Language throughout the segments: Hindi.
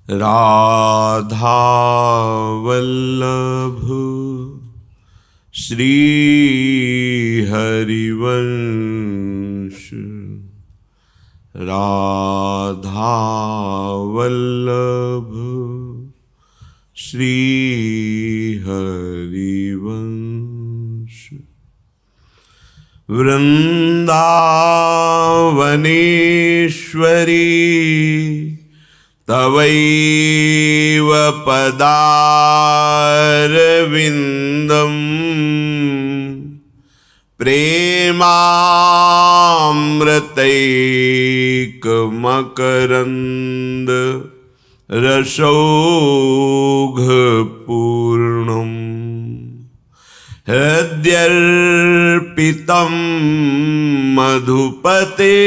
राधा वल्लभ श्री हरिवंश। राधा वल्लभ श्री हरिवंश। वृंदावनेश्वरी तवैव पदारविन्दं प्रेमामृतैकमकरन्द रसौघपूर्णम्। हृद्यर्पितं मधुपते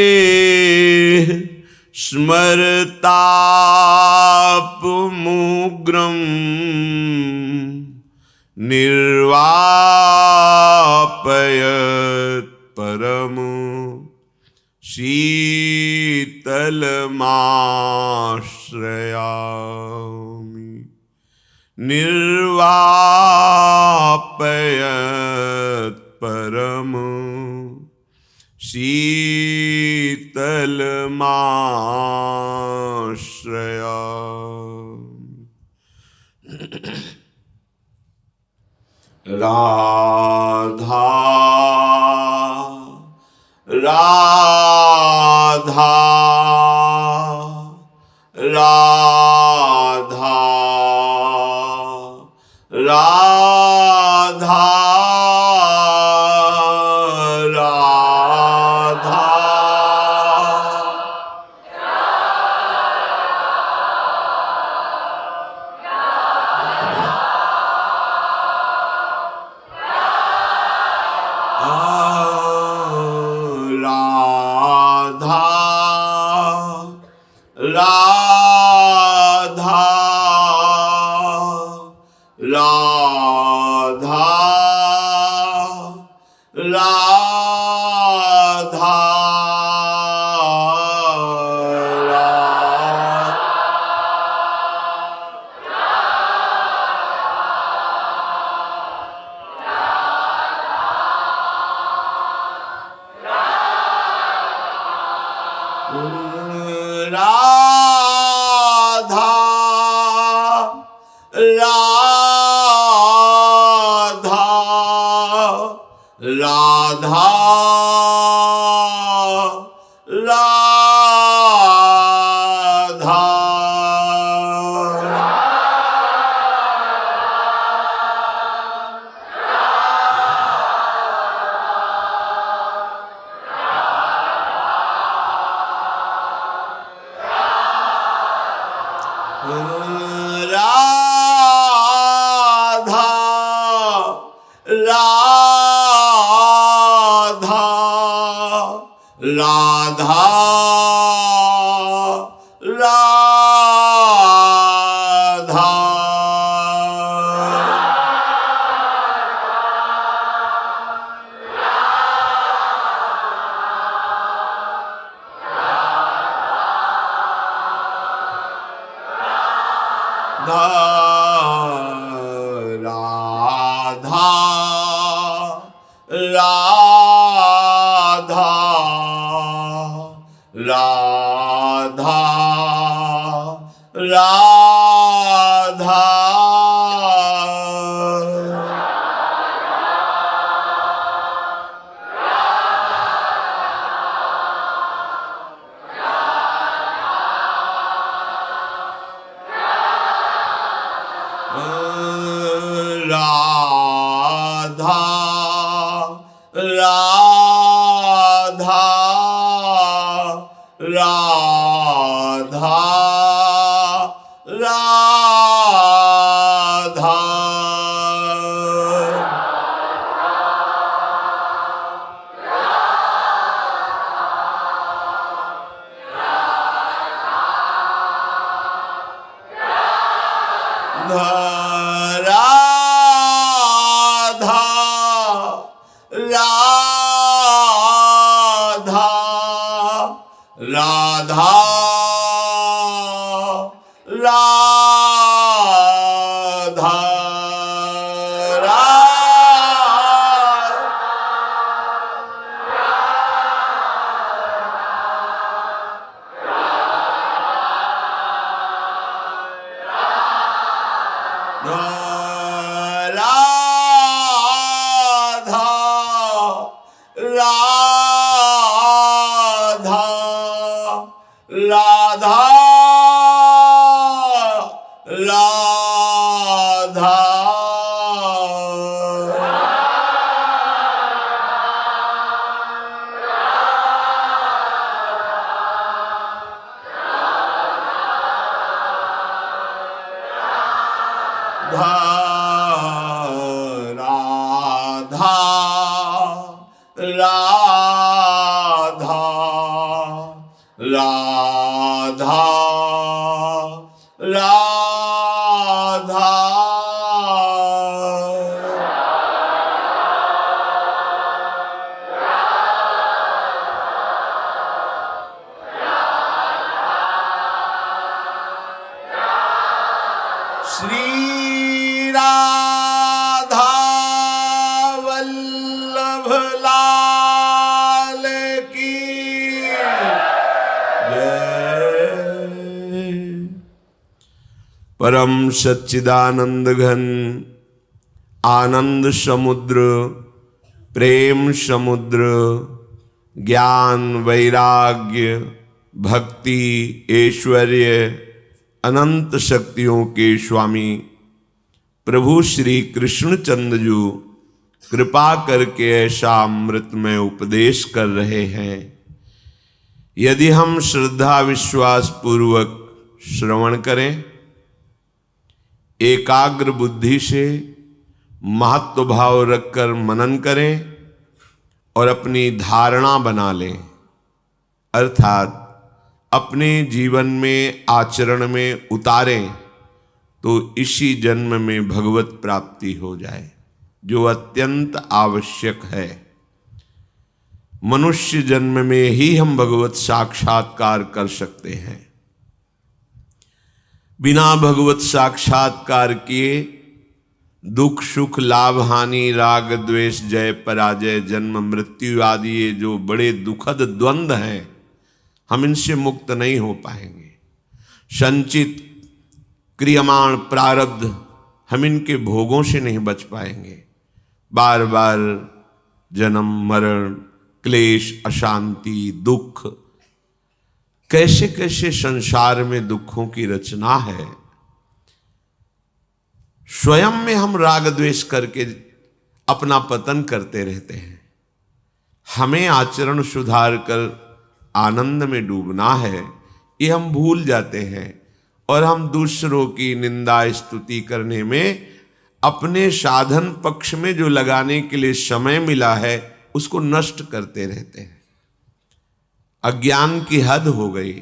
स्मरतापमुग्रं निर्वापयत् परम शीतलमाश्रयामि। निर्वापयत् परम शीतलमाश्रयामि। राधा राधा राधा राधा राधा। राधा राधा राधा राधा राधा राधा राधा राधा राधा राधा राधा राधा राधा राधा राधा राधा राधा राधा राधा राधा राधा राधा राधा राधा राधा राधा श्री राधा वल्लभ लाल की परम सच्चिदानंद घन आनंद समुद्र प्रेम समुद्र ज्ञान वैराग्य भक्ति ऐश्वर्य अनंत शक्तियों के स्वामी प्रभु श्री कृष्णचंद्र जी कृपा करके ऐसा अमृतमय उपदेश कर रहे हैं। यदि हम श्रद्धा विश्वास पूर्वक श्रवण करें, एकाग्र बुद्धि से महत्व भाव रखकर मनन करें और अपनी धारणा बना लें, अर्थात अपने जीवन में आचरण में उतारें, तो इसी जन्म में भगवत प्राप्ति हो जाए, जो अत्यंत आवश्यक है। मनुष्य जन्म में ही हम भगवत साक्षात्कार कर सकते हैं। बिना भगवत साक्षात्कार किए दुख सुख लाभ हानि राग द्वेष जय पराजय जन्म मृत्यु आदि ये जो बड़े दुखद द्वंद्व हैं, हम इनसे मुक्त नहीं हो पाएंगे। संचित क्रियमाण प्रारब्ध, हम इनके भोगों से नहीं बच पाएंगे। बार बार जन्म मरण क्लेश अशांति दुख, कैसे कैसे संसार में दुखों की रचना है। स्वयं में हम राग द्वेष करके अपना पतन करते रहते हैं। हमें आचरण सुधार कर आनंद में डूबना है, ये हम भूल जाते हैं और हम दूसरों की निंदा स्तुति करने में अपने साधन पक्ष में जो लगाने के लिए समय मिला है उसको नष्ट करते रहते हैं। अज्ञान की हद हो गई।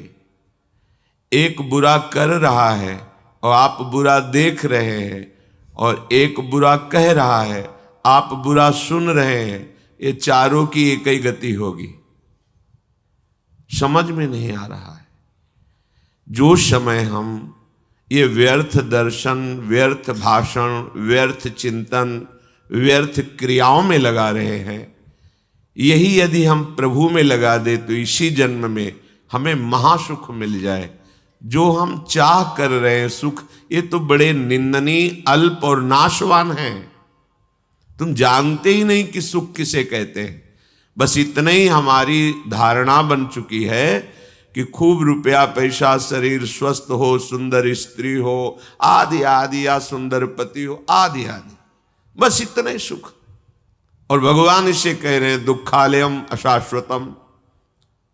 एक बुरा कर रहा है और आप बुरा देख रहे हैं, और एक बुरा कह रहा है आप बुरा सुन रहे हैं। ये चारों की एक ही गति होगी। समझ में नहीं आ रहा है। जो समय हम ये व्यर्थ दर्शन व्यर्थ भाषण व्यर्थ चिंतन व्यर्थ क्रियाओं में लगा रहे हैं, यही यदि हम प्रभु में लगा दे तो इसी जन्म में हमें महासुख मिल जाए। जो हम चाह कर रहे हैं सुख, ये तो बड़े निंदनीय अल्प और नाशवान हैं। तुम जानते ही नहीं कि सुख किसे कहते हैं। बस इतना ही हमारी धारणा बन चुकी है कि खूब रुपया पैसा शरीर स्वस्थ हो सुंदर स्त्री हो आदि आदि या सुंदर पति हो आदि आदि, बस इतना ही सुख। और भगवान इसे कह रहे हैं दुखालयम अशाश्वतम।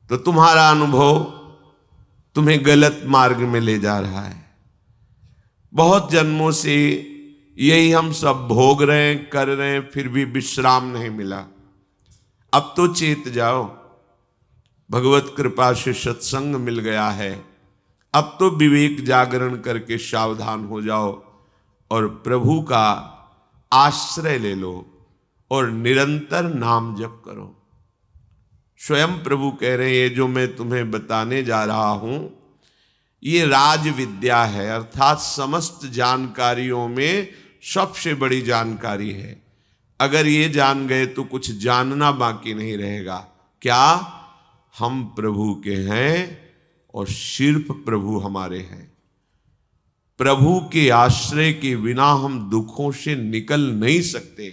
तो तुम्हारा अनुभव तुम्हें गलत मार्ग में ले जा रहा है। बहुत जन्मों से यही हम सब भोग रहे हैं कर रहे हैं, फिर भी विश्राम नहीं मिला। अब तो चेत जाओ, भगवत कृपा से सत्संग मिल गया है। अब तो विवेक जागरण करके सावधान हो जाओ और प्रभु का आश्रय ले लो और निरंतर नाम जप करो। स्वयं प्रभु कह रहे हैं ये जो मैं तुम्हें बताने जा रहा हूं, ये राज विद्या है, अर्थात समस्त जानकारियों में सबसे बड़ी जानकारी है। अगर ये जान गए तो कुछ जानना बाकी नहीं रहेगा। क्या? हम प्रभु के हैं और सिर्फ प्रभु हमारे हैं। प्रभु के आश्रय के बिना हम दुखों से निकल नहीं सकते।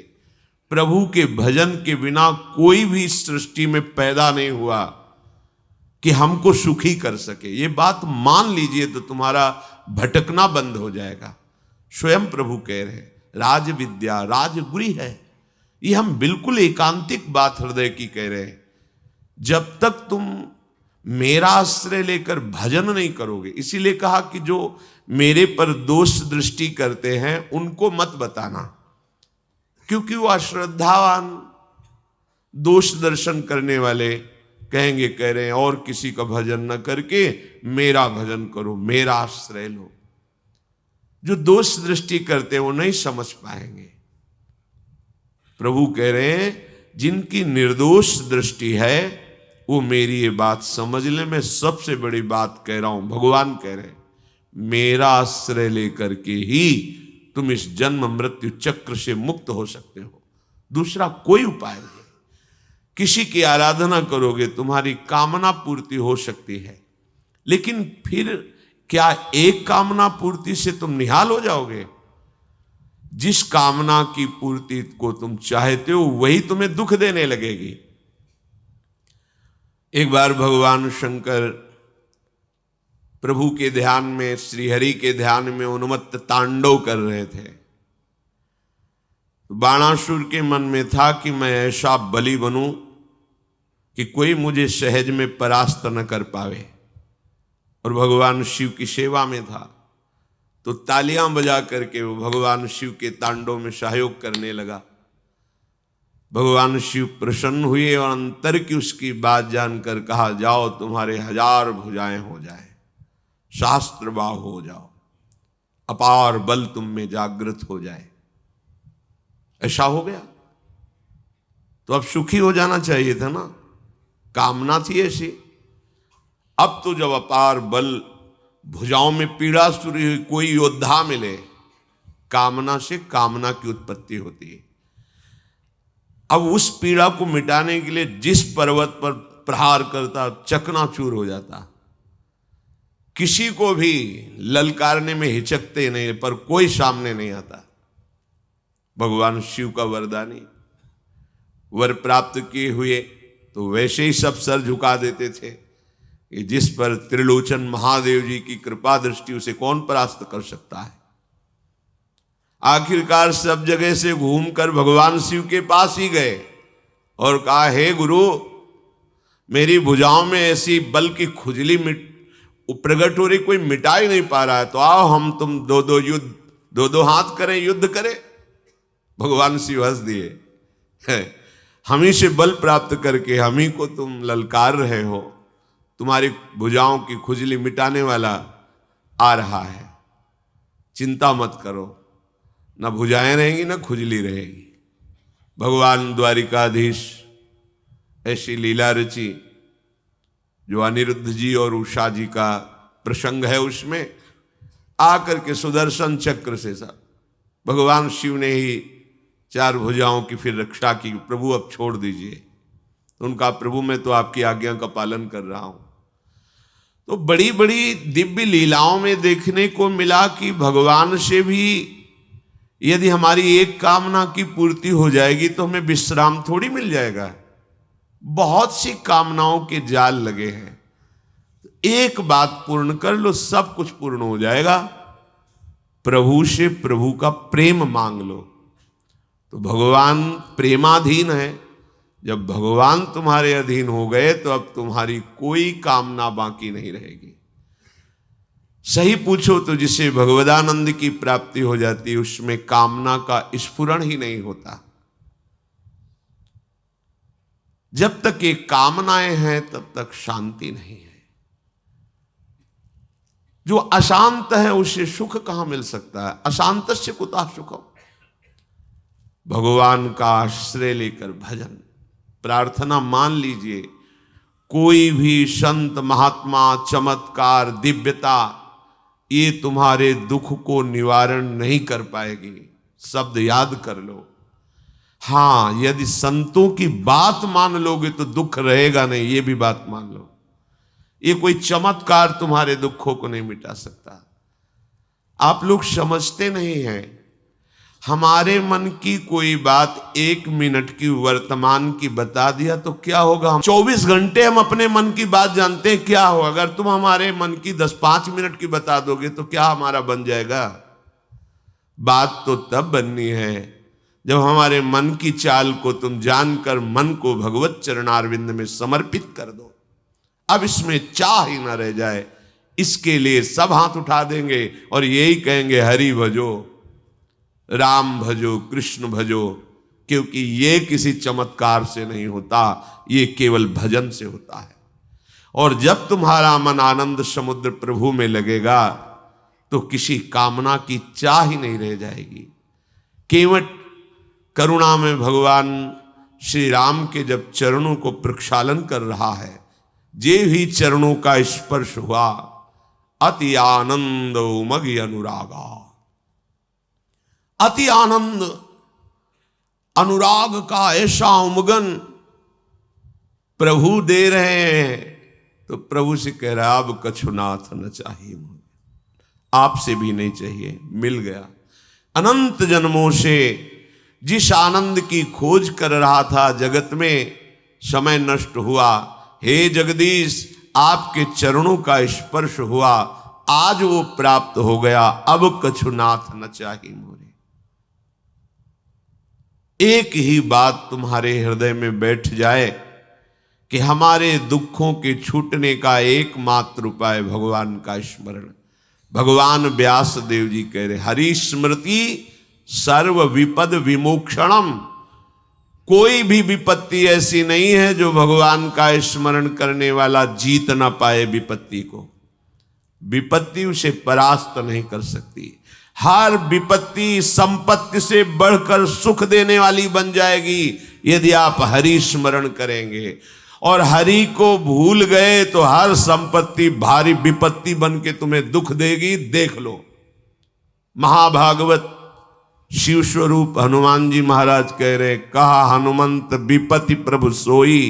प्रभु के भजन के बिना कोई भी सृष्टि में पैदा नहीं हुआ कि हमको सुखी कर सके। ये बात मान लीजिए तो तुम्हारा भटकना बंद हो जाएगा। स्वयं प्रभु कह रहे हैं, राज विद्या राजगुरी है। ये हम बिल्कुल एकांतिक बात हृदय की कह रहे हैं। जब तक तुम मेरा आश्रय लेकर भजन नहीं करोगे, इसीलिए कहा कि जो मेरे पर दोष दृष्टि करते हैं उनको मत बताना, क्योंकि वो अश्रद्धावान दोष दर्शन करने वाले कहेंगे, कह रहे हैं और किसी का भजन न करके मेरा भजन करो, मेरा आश्रय लो। जो दोष दृष्टि करते हैं वो नहीं समझ पाएंगे। प्रभु कह रहे हैं जिनकी निर्दोष दृष्टि है वो मेरी ये बात समझ ले। मैं सबसे बड़ी बात कह रहा हूं, भगवान कह रहे हैं मेरा आश्रय लेकर के ही तुम इस जन्म मृत्यु चक्र से मुक्त हो सकते हो। दूसरा कोई उपाय नहीं। किसी की आराधना करोगे तुम्हारी कामना पूर्ति हो सकती है, लेकिन फिर क्या एक कामना पूर्ति से तुम निहाल हो जाओगे? जिस कामना की पूर्ति को तुम चाहते हो वही तुम्हें दुख देने लगेगी। एक बार भगवान शंकर प्रभु के ध्यान में, श्रीहरि के ध्यान में उन्मत्त तांडव कर रहे थे। बाणासुर के मन में था कि मैं ऐसा बलि बनूं कि कोई मुझे सहज में परास्त न कर पावे, और भगवान शिव की सेवा में था। तो तालियां बजा करके वो भगवान शिव के तांडव में सहयोग करने लगा। भगवान शिव प्रसन्न हुए और अंतर की उसकी बात जानकर कहा, जाओ तुम्हारे 1000 भुजाएं हो जाए, शास्त्र बाहु हो जाओ, अपार बल तुम में जागृत हो जाए। ऐसा हो गया तो अब सुखी हो जाना चाहिए था ना, कामना थी ऐसी। अब तो जब अपार बल, भुजाओं में पीड़ा शुरू हुई, कोई योद्धा मिले, कामना से कामना की उत्पत्ति होती है। अब उस पीड़ा को मिटाने के लिए जिस पर्वत पर प्रहार करता चकनाचूर हो जाता। किसी को भी ललकारने में हिचकते नहीं, पर कोई सामने नहीं आता। भगवान शिव का वरदानी, वर प्राप्त किए हुए तो वैसे ही सब सर झुका देते थे कि जिस पर त्रिलोचन महादेव जी की कृपा दृष्टि, उसे कौन परास्त कर सकता है। आखिरकार सब जगह से घूमकर भगवान शिव के पास ही गए और कहा, हे गुरु, मेरी भुजाओं में ऐसी बल की खुजली प्रगट हो रही, कोई मिटा ही नहीं पा रहा है, तो आओ हम तुम दो हाथ करें, युद्ध करें। भगवान शिव हंस दिए, हम ही से बल प्राप्त करके हम ही को तुम ललकार रहे हो, तुम्हारी भुजाओं की खुजली मिटाने वाला आ रहा है, चिंता मत करो, न भुजाएं रहेंगी न खुजली रहेगी। भगवान द्वारिकाधीश ऐसी लीला रची, जो अनिरुद्ध जी और उषा जी का प्रसंग है, उसमें आकर के सुदर्शन चक्र से सब भगवान शिव ने ही 4 भुजाओं की फिर रक्षा की। प्रभु अब छोड़ दीजिए। उनका, प्रभु मैं तो आपकी आज्ञा का पालन कर रहा हूं। तो बड़ी बड़ी दिव्य लीलाओं में देखने को मिला कि भगवान से भी यदि हमारी एक कामना की पूर्ति हो जाएगी तो हमें विश्राम थोड़ी मिल जाएगा। बहुत सी कामनाओं के जाल लगे हैं, एक बात पूर्ण कर लो, सब कुछ पूर्ण हो जाएगा। प्रभु से प्रभु का प्रेम मांग लो। तो भगवान प्रेमाधीन है। जब भगवान तुम्हारे अधीन हो गए तो अब तुम्हारी कोई कामना बाकी नहीं रहेगी। सही पूछो तो जिसे भगवदानंद की प्राप्ति हो जाती है, उसमें कामना का स्फुरण ही नहीं होता। जब तक ये कामनाएं हैं तब तक शांति नहीं है। जो अशांत है उसे सुख कहां मिल सकता है? अशांतस्य कुतः सुखम। भगवान का आश्रय लेकर भजन प्रार्थना मान लीजिए। कोई भी संत महात्मा, चमत्कार, दिव्यता ये तुम्हारे दुख को निवारण नहीं कर पाएगी। शब्द याद कर लो। हाँ, यदि संतों की बात मान लोगे तो दुख रहेगा नहीं, ये भी बात मान लो। ये कोई चमत्कार तुम्हारे दुखों को नहीं मिटा सकता। आप लोग समझते नहीं हैं, हमारे मन की कोई बात 1 मिनट की वर्तमान की बता दिया तो क्या होगा। 24 घंटे हम अपने मन की बात जानते हैं क्या हो। अगर तुम हमारे मन की 5 मिनट की बता दोगे तो क्या हमारा बन जाएगा। बात तो तब बननी है जब हमारे मन की चाल को तुम जानकर मन को भगवत चरणारविंद में समर्पित कर दो। अब इसमें चाह ही ना रह जाए। इसके लिए सब हाथ उठा देंगे और यही कहेंगे, हरि भजो, राम भजो, कृष्ण भजो। क्योंकि ये किसी चमत्कार से नहीं होता, ये केवल भजन से होता है। और जब तुम्हारा मन आनंद समुद्र प्रभु में लगेगा तो किसी कामना की चाह ही नहीं रह जाएगी। केवट करुणा में भगवान श्री राम के जब चरणों को प्रक्षालन कर रहा है, जे ही चरणों का स्पर्श हुआ, अति आनंद उमगी अनुरागा। अति आनंद, अनुराग का ऐसा उमगन प्रभु दे रहे हैं तो प्रभु से कह रहा, अब कछुनाथ न चाहिए मुझे, आपसे भी नहीं चाहिए, मिल गया। अनंत जन्मों से जिस आनंद की खोज कर रहा था जगत में, समय नष्ट हुआ। हे जगदीश, आपके चरणों का स्पर्श हुआ, आज वो प्राप्त हो गया, अब कछुनाथ न चाहिए मोरे। एक ही बात तुम्हारे हृदय में बैठ जाए कि हमारे दुखों के छूटने का एकमात्र उपाय भगवान का स्मरण। भगवान व्यास देव जी कह रहे, हरि स्मृति सर्व विपद विमोक्षणम। कोई भी विपत्ति ऐसी नहीं है जो भगवान का स्मरण करने वाला जीत ना पाए विपत्ति को। विपत्ति उसे परास्त नहीं कर सकती। हर विपत्ति संपत्ति से बढ़कर सुख देने वाली बन जाएगी यदि आप हरि स्मरण करेंगे। और हरि को भूल गए तो हर संपत्ति भारी विपत्ति बन के तुम्हें दुख देगी। देख लो, महाभागवत शिव स्वरूप हनुमान जी महाराज कह रहे, कहा हनुमंत विपत्ति प्रभु सोई,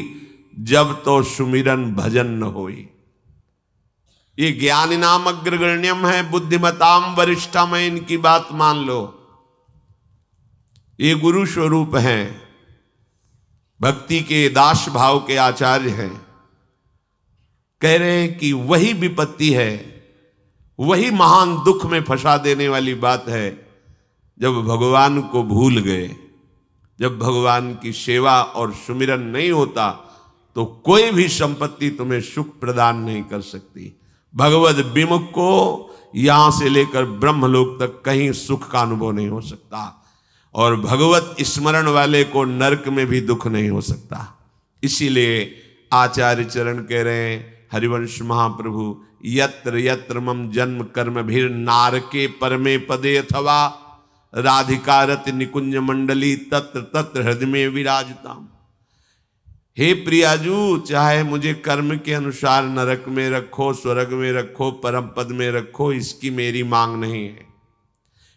जब तो सुमिरन भजन न होई। ये ज्ञानी नाम अग्रगण्यम है, बुद्धिमताम वरिष्ठम है, इनकी बात मान लो। ये गुरु स्वरूप हैं, भक्ति के दास भाव के आचार्य हैं। कह रहे हैं कि वही विपत्ति है, वही महान दुख में फंसा देने वाली बात है जब भगवान को भूल गए। जब भगवान की सेवा और सुमिरन नहीं होता तो कोई भी संपत्ति तुम्हें सुख प्रदान नहीं कर सकती। भगवद विमुख को यहां से लेकर ब्रह्मलोक तक कहीं सुख का अनुभव नहीं हो सकता। और भगवत स्मरण वाले को नरक में भी दुख नहीं हो सकता। इसीलिए आचार्य चरण कह रहे हैं, हरिवंश महाप्रभु, यत्र यत्र मम जन्म कर्म भीर नारके परमे पदे अथवा राधिकारत निकुंज मंडली तत्र तत्र हृदय में विराजताम। हे प्रियाजू, चाहे मुझे कर्म के अनुसार नरक में रखो, स्वर्ग में रखो, परम पद में रखो, इसकी मेरी मांग नहीं है।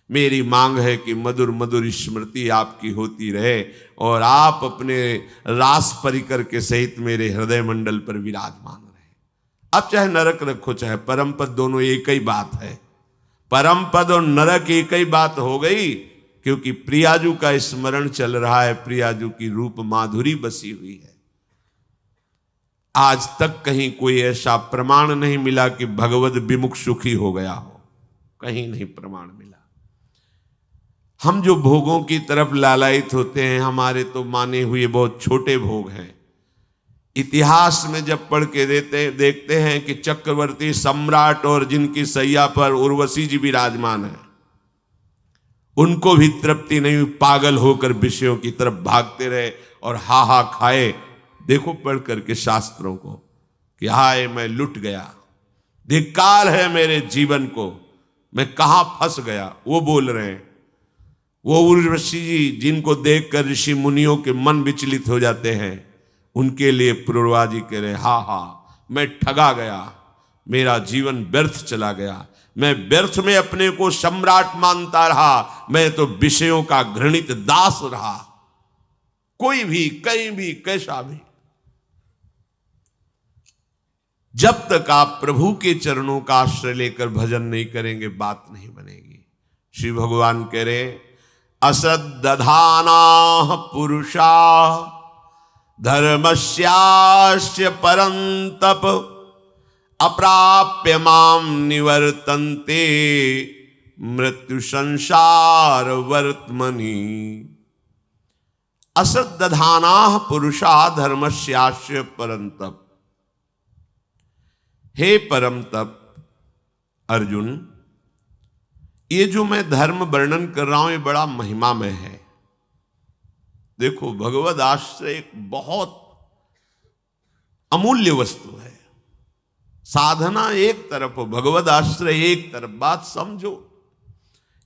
मेरी मांग है कि मधुर मधुर स्मृति आपकी होती रहे और आप अपने रास परिकर के सहित मेरे हृदय मंडल पर विराजमान रहे। अब चाहे नरक रखो चाहे परम पद, दोनों एक ही बात है। परम पद और नरक एक ही बात हो गई, क्योंकि प्रियाजू का स्मरण चल रहा है, प्रियाजू की रूप माधुरी बसी हुई है। आज तक कहीं कोई ऐसा प्रमाण नहीं मिला कि भगवद विमुख सुखी हो गया हो, कहीं नहीं प्रमाण मिला। हम जो भोगों की तरफ लालायित होते हैं, हमारे तो माने हुए बहुत छोटे भोग हैं। इतिहास में जब पढ़ के देखते हैं कि चक्रवर्ती सम्राट और जिनकी सैया पर उर्वशी जी विराजमान है, उनको भी तृप्ति नहीं हुई, पागल होकर विषयों की तरफ भागते रहे और हा खाए। देखो पढ़ करके शास्त्रों को कि हाय मैं लुट गया, धिक्कार है मेरे जीवन को, मैं कहां फंस गया। वो बोल रहे हैं, वो उर्वशी जी जिनको देखकर ऋषि मुनियों के मन विचलित हो जाते हैं, उनके लिए पूर्वा जी कह रहे, हा मैं ठगा गया, मेरा जीवन व्यर्थ चला गया, मैं व्यर्थ में अपने को सम्राट मानता रहा, मैं तो विषयों का घृणित दास रहा। कोई भी, कहीं भी, कैसा भी, जब तक आप प्रभु के चरणों का आश्रय लेकर भजन नहीं करेंगे, बात नहीं बनेगी। श्री भगवान कह रहे, अश्रद्धाना पुरुषा धर्मस्यास्य परंतप अप्राप्य माम निवर्तन्ते मृत्यु संसार वर्तमनि। अश्रद्धाना पुरुषा धर्मस्यास्य परंतप। हे परम तप अर्जुन, ये जो मैं धर्म वर्णन कर रहा हूं ये बड़ा महिमामय है। देखो, भगवद आश्रय एक बहुत अमूल्य वस्तु है। साधना एक तरफ हो, भगवद आश्रय एक तरफ। बात समझो,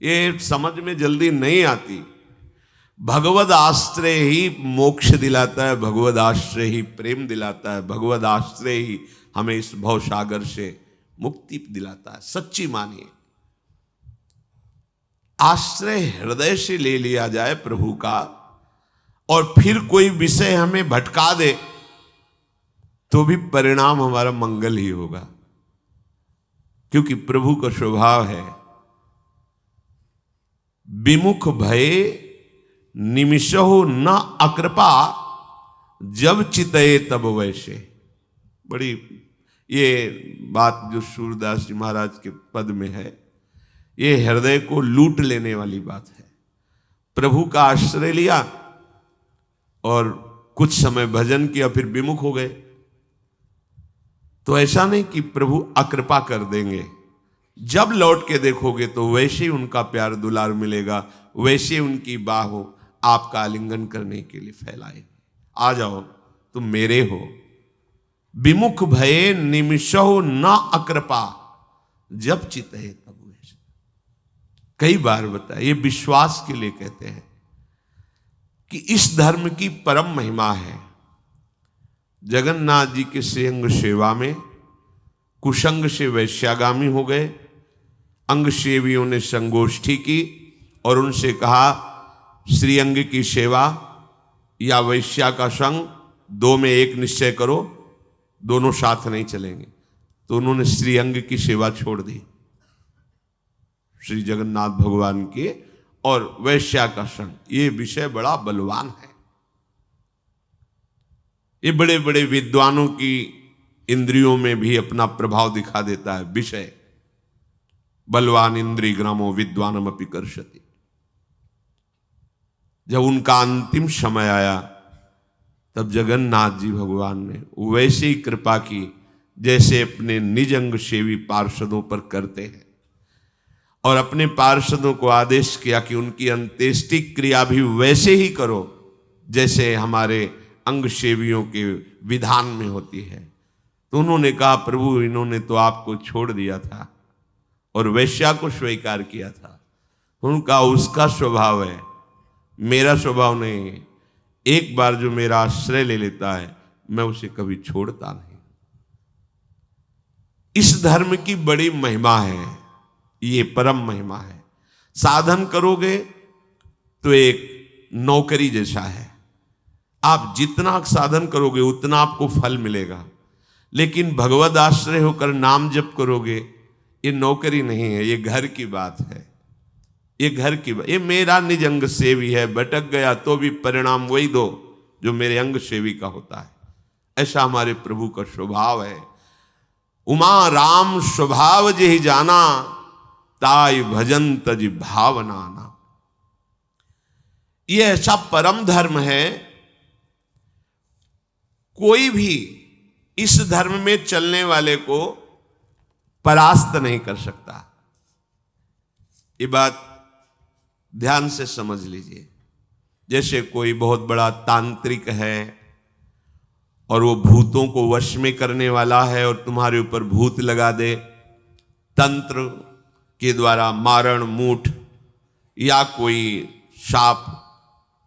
ये समझ में जल्दी नहीं आती। भगवद आश्रय ही मोक्ष दिलाता है, भगवद आश्रय ही प्रेम दिलाता है, भगवद आश्रय ही हमें इस भवसागर से मुक्ति दिलाता है। सच्ची मानिए, आश्रय हृदय से ले लिया जाए प्रभु का, और फिर कोई विषय हमें भटका दे तो भी परिणाम हमारा मंगल ही होगा, क्योंकि प्रभु का स्वभाव है विमुख भय निमिषो न अकृपा जब चितये तब वैसे। बड़ी ये बात जो सूरदास जी महाराज के पद में है, ये हृदय को लूट लेने वाली बात है। प्रभु का आश्रय लिया और कुछ समय भजन किया, फिर विमुख हो गए, तो ऐसा नहीं कि प्रभु अकृपा कर देंगे। जब लौट के देखोगे तो वैसे ही उनका प्यार दुलार मिलेगा, वैसे उनकी बाहों आपका आलिंगन करने के लिए फैलाए। आ जाओ, तुम मेरे हो। विमुख भये निमिषो न अकृपा जब चितये तब वैसे। कई बार बताया, ये विश्वास के लिए कहते हैं कि इस धर्म की परम महिमा है। जगन्नाथ जी के श्रीअंग सेवा में कुशंग से वैश्यागामी हो गए। अंग सेवियों ने संगोष्ठी की और उनसे कहा, श्रीअंग की सेवा या वैश्या का संग, दो में एक निश्चय करो, दोनों साथ नहीं चलेंगे। तो उन्होंने श्रीअंग की सेवा छोड़ दी, श्री जगन्नाथ भगवान के, और वैश्या का संग। ये विषय बड़ा बलवान है। ये बड़े बड़े विद्वानों की इंद्रियों में भी अपना प्रभाव दिखा देता है विषय। बलवान इंद्रिय ग्रामो विद्वानम अपि कर्षति। जब उनका अंतिम समय आया तब जगन्नाथ जी भगवान ने वैसी कृपा की जैसे अपने निज अंग सेवी पार्षदों पर करते हैं, और अपने पार्षदों को आदेश किया कि उनकी अंत्येष्टि क्रिया भी वैसे ही करो जैसे हमारे अंग सेवियों के विधान में होती है। तो उन्होंने कहा, प्रभु इन्होंने तो आपको छोड़ दिया था और वैश्या को स्वीकार किया था। उनका उसका स्वभाव है, मेरा स्वभाव नहीं है। एक बार जो मेरा आश्रय ले लेता है मैं उसे कभी छोड़ता नहीं। इस धर्म की बड़ी महिमा है, ये परम महिमा है। साधन करोगे तो एक नौकरी जैसा है, आप जितना साधन करोगे उतना आपको फल मिलेगा। लेकिन भगवद आश्रय होकर नाम जप करोगे, ये नौकरी नहीं है, ये घर की बात है। ये घर की बात, ये मेरा निज अंग सेवी है, भटक गया तो भी परिणाम वही दो जो मेरे अंग सेवी का होता है। ऐसा हमारे प्रभु का स्वभाव है। उमा राम स्वभाव जेहि जाना, ताई भजन तज भावना ना। ये ऐसा परम धर्म है, कोई भी इस धर्म में चलने वाले को परास्त नहीं कर सकता। ये बात ध्यान से समझ लीजिए। जैसे कोई बहुत बड़ा तांत्रिक है और वो भूतों को वश में करने वाला है और तुम्हारे ऊपर भूत लगा दे, तंत्र के द्वारा मारण मूठ या कोई शाप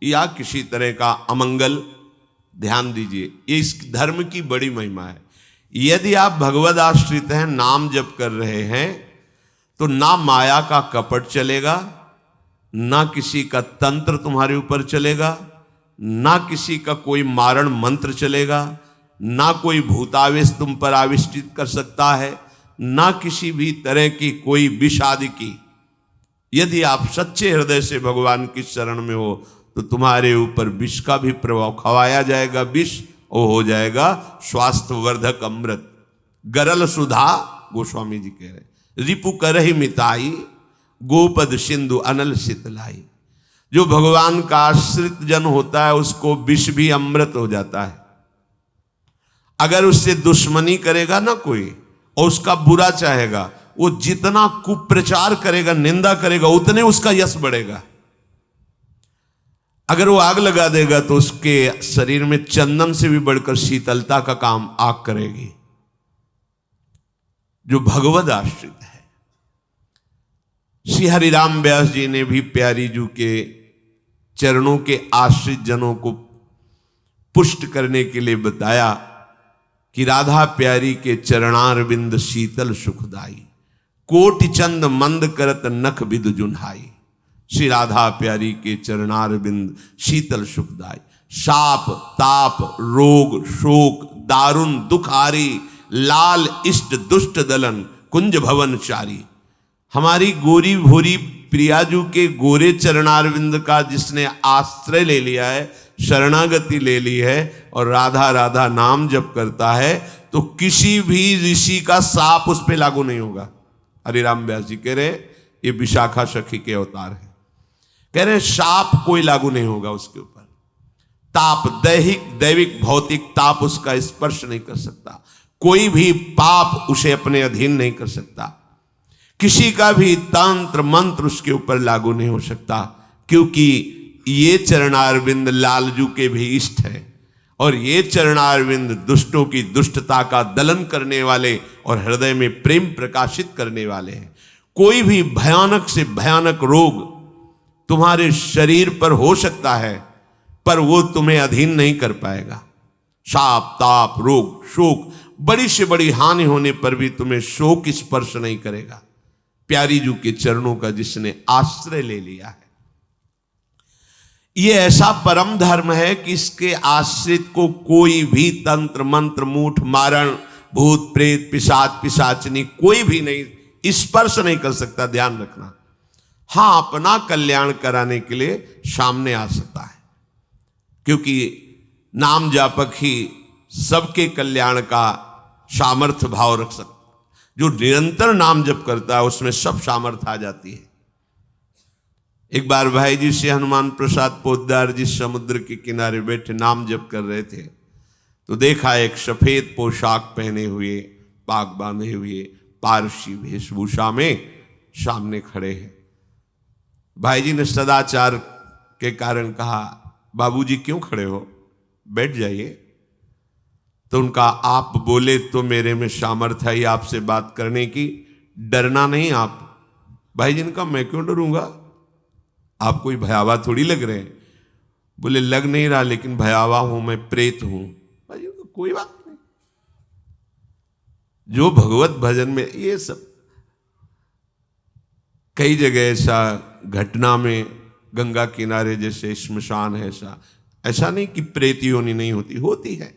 या किसी तरह का अमंगल, ध्यान दीजिए, ये इस धर्म की बड़ी महिमा है। यदि आप भगवद आश्रित हैं, नाम जप कर रहे हैं, तो ना माया का कपट चलेगा, ना किसी का तंत्र तुम्हारे ऊपर चलेगा, ना किसी का कोई मारण मंत्र चलेगा, ना कोई भूतावेश तुम पर आविष्टित कर सकता है, ना किसी भी तरह की कोई विष आदि की। यदि आप सच्चे हृदय से भगवान की शरण में हो तो तुम्हारे ऊपर विष का भी प्रभाव खवाया जाएगा, विष वो हो जाएगा स्वास्थ्यवर्धक अमृत। गरल सुधा, गोस्वामी जी कह रहे, रिपु करहि मिताई, गोपद सिंधु अनल शीतलाई। जो भगवान का आश्रित जन होता है उसको विष भी अमृत हो जाता है। अगर उससे दुश्मनी करेगा ना कोई और उसका बुरा चाहेगा, वो जितना कुप्रचार करेगा, निंदा करेगा, उतने उसका यश बढ़ेगा। अगर वो आग लगा देगा तो उसके शरीर में चंदन से भी बढ़कर शीतलता का काम आग करेगी। जो भगवद आश्रित है, श्री हरिराम व्यास जी ने भी प्यारी जू के चरणों के आश्रित जनों को पुष्ट करने के लिए बताया कि राधा प्यारी के चरणारविंद शीतल सुखदाई, कोटि चंद मंद करत नख बिदु जुन्हाई। श्री राधा प्यारी के चरणारविंद शीतल सुखदाई। शाप ताप रोग शोक दारुण दुखारी, लाल इष्ट दुष्ट दलन कुंज भवन चारी। हमारी गोरी भोरी प्रियाजू के गोरे चरणारविंद का जिसने आश्रय ले लिया है, शरणागति ले ली है और राधा राधा नाम जप करता है, तो किसी भी ऋषि का साप उस पर लागू नहीं होगा। हरिराम व्यास जी कह रहे ये विशाखा सखी के अवतार है, कह रहे शाप कोई लागू नहीं होगा उसके ऊपर। ताप दैविक भौतिक ताप उसका स्पर्श नहीं कर सकता। कोई भी पाप उसे अपने अधीन नहीं कर सकता। किसी का भी तंत्र मंत्र उसके ऊपर लागू नहीं हो सकता, क्योंकि ये चरणारविंद लालजू के भी इष्ट है और ये चरणारविंद दुष्टों की दुष्टता का दलन करने वाले और हृदय में प्रेम प्रकाशित करने वाले हैं। कोई भी भयानक से भयानक रोग तुम्हारे शरीर पर हो सकता है, पर वो तुम्हें अधीन नहीं कर पाएगा। शाप ताप रोग शोक, बड़ी से बड़ी हानि होने पर भी तुम्हें शोक स्पर्श नहीं करेगा। प्यारी जू के चरणों का जिसने आश्रय ले लिया है, ये ऐसा परम धर्म है कि इसके आश्रित को कोई भी तंत्र मंत्र मूठ मारण भूत प्रेत पिशाच पिशाचनी कोई भी नहीं स्पर्श नहीं कर सकता। ध्यान रखना। हाँ, अपना कल्याण कराने के लिए सामने आ सकता है, क्योंकि नाम जापक ही सबके कल्याण का सामर्थ्य भाव रख सकता। जो निरंतर नाम जप करता है उसमें सब सामर्थ्य आ जाती है। एक बार भाई जी से हनुमान प्रसाद पोद्दार जी समुद्र के किनारे बैठे नाम जप कर रहे थे, तो देखा एक सफेद पोशाक पहने हुए पाग बांधे हुए पारसी वेशभूषा में सामने खड़े हैं। भाई जी ने सदाचार के कारण कहा, बाबूजी क्यों खड़े हो, बैठ जाइए। तो उनका आप बोले तो मेरे में सामर्थ्य है आपसे बात करने की, डरना नहीं आप। भाई जी ने कहा मैं क्यों डरूंगा, आप कोई भयावा थोड़ी लग रहे हैं। बोले लग नहीं रहा, लेकिन भयावा हूं, मैं प्रेत हूं। भाई जी ने कहा कोई बात नहीं। जो भगवत भजन में ये सब कई जगह ऐसा घटना में गंगा किनारे जैसे श्मशान है, ऐसा नहीं कि प्रेत योनि नहीं होती, होती है,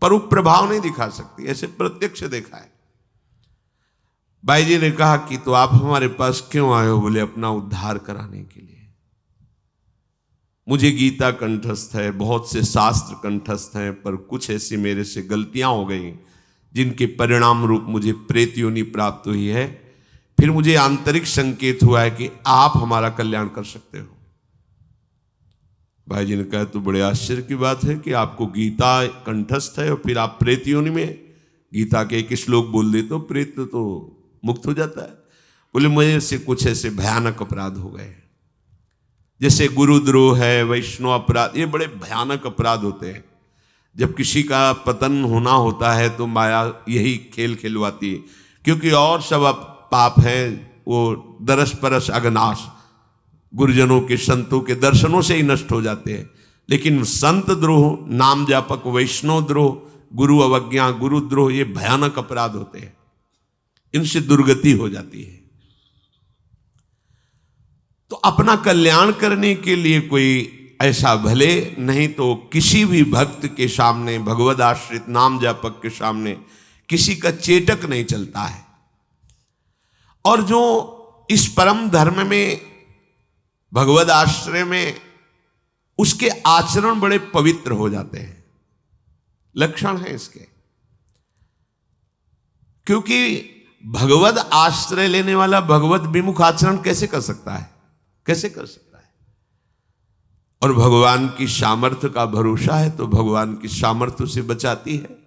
पर वो प्रभाव नहीं दिखा सकती। ऐसे प्रत्यक्ष देखा है। भाई जी ने कहा कि तो आप हमारे पास क्यों आए हो? बोले अपना उद्धार कराने के लिए। मुझे गीता कंठस्थ है, बहुत से शास्त्र कंठस्थ हैं, पर कुछ ऐसी मेरे से गलतियां हो गई जिनके परिणाम रूप मुझे प्रेत योनि प्राप्त हुई है। फिर मुझे आंतरिक संकेत हुआ है कि आप हमारा कल्याण कर सकते हो। भाई जी ने कहा तो बड़े आश्चर्य की बात है कि आपको गीता कंठस्थ है और फिर आप प्रेत योनि में गीता के एक श्लोक बोल दे तो प्रेत तो मुक्त हो जाता है। बोले मुझे से कुछ ऐसे भयानक अपराध हो गए, जैसे गुरुद्रोह है, वैष्णव अपराध, ये बड़े भयानक अपराध होते हैं। जब किसी का पतन होना होता है तो माया यही खेल खिलवाती है, क्योंकि और सब पाप हैं वो दरस परस अगनाश, गुरुजनों के संतों के दर्शनों से ही नष्ट हो जाते हैं। लेकिन संत द्रोह, नाम जापक, वैष्णव द्रोह, गुरु अवज्ञा, गुरुद्रोह, ये भयानक अपराध होते हैं। इनसे दुर्गति हो जाती है। अपना कल्याण करने के लिए कोई ऐसा भले, नहीं तो किसी भी भक्त के सामने, भगवद आश्रित नाम जापक के सामने किसी का चेटक नहीं चलता है। और जो इस परम धर्म में, भगवद आश्रय में, उसके आचरण बड़े पवित्र हो जाते हैं। लक्षण है इसके, क्योंकि भगवद आश्रय लेने वाला भगवद विमुख आचरण कैसे कर सकता है? कैसे कर सकता है? और भगवान की सामर्थ्य का भरोसा है तो भगवान की सामर्थ्य से बचाती है।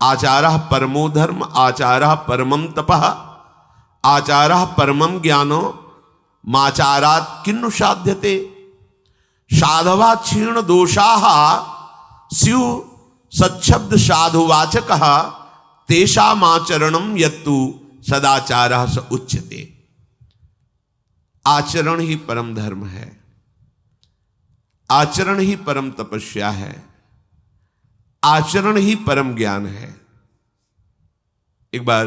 आचारः परमो धर्म, आचारः परमम तपः, आचारः परमम ज्ञानो, माचारात् किन्नु साध्यते। साधवा क्षीण दोषाः स्यु सच्छब्द साधुवाचकः, तेषामाचरणं यत्तु सदाचारः स उच्यते। आचरण ही परम धर्म है, आचरण ही परम तपस्या है, आचरण ही परम ज्ञान है। एक बार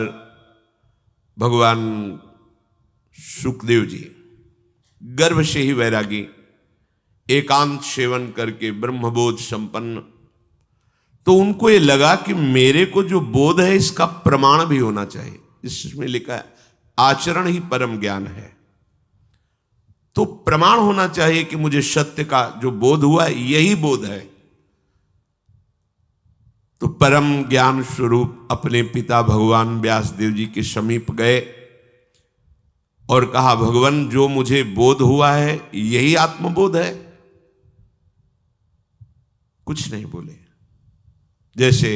भगवान सुखदेव जी गर्भ से ही वैरागी, एकांत सेवन करके ब्रह्मबोध संपन्न, तो उनको ये लगा कि मेरे को जो बोध है इसका प्रमाण भी होना चाहिए। इसमें लिखा है आचरण ही परम ज्ञान है, तो प्रमाण होना चाहिए कि मुझे सत्य का जो बोध हुआ यही बोध है। तो परम ज्ञान स्वरूप अपने पिता भगवान व्यासदेव जी के समीप गए और कहा, भगवान जो मुझे बोध हुआ है यही आत्मबोध है? कुछ नहीं बोले। जैसे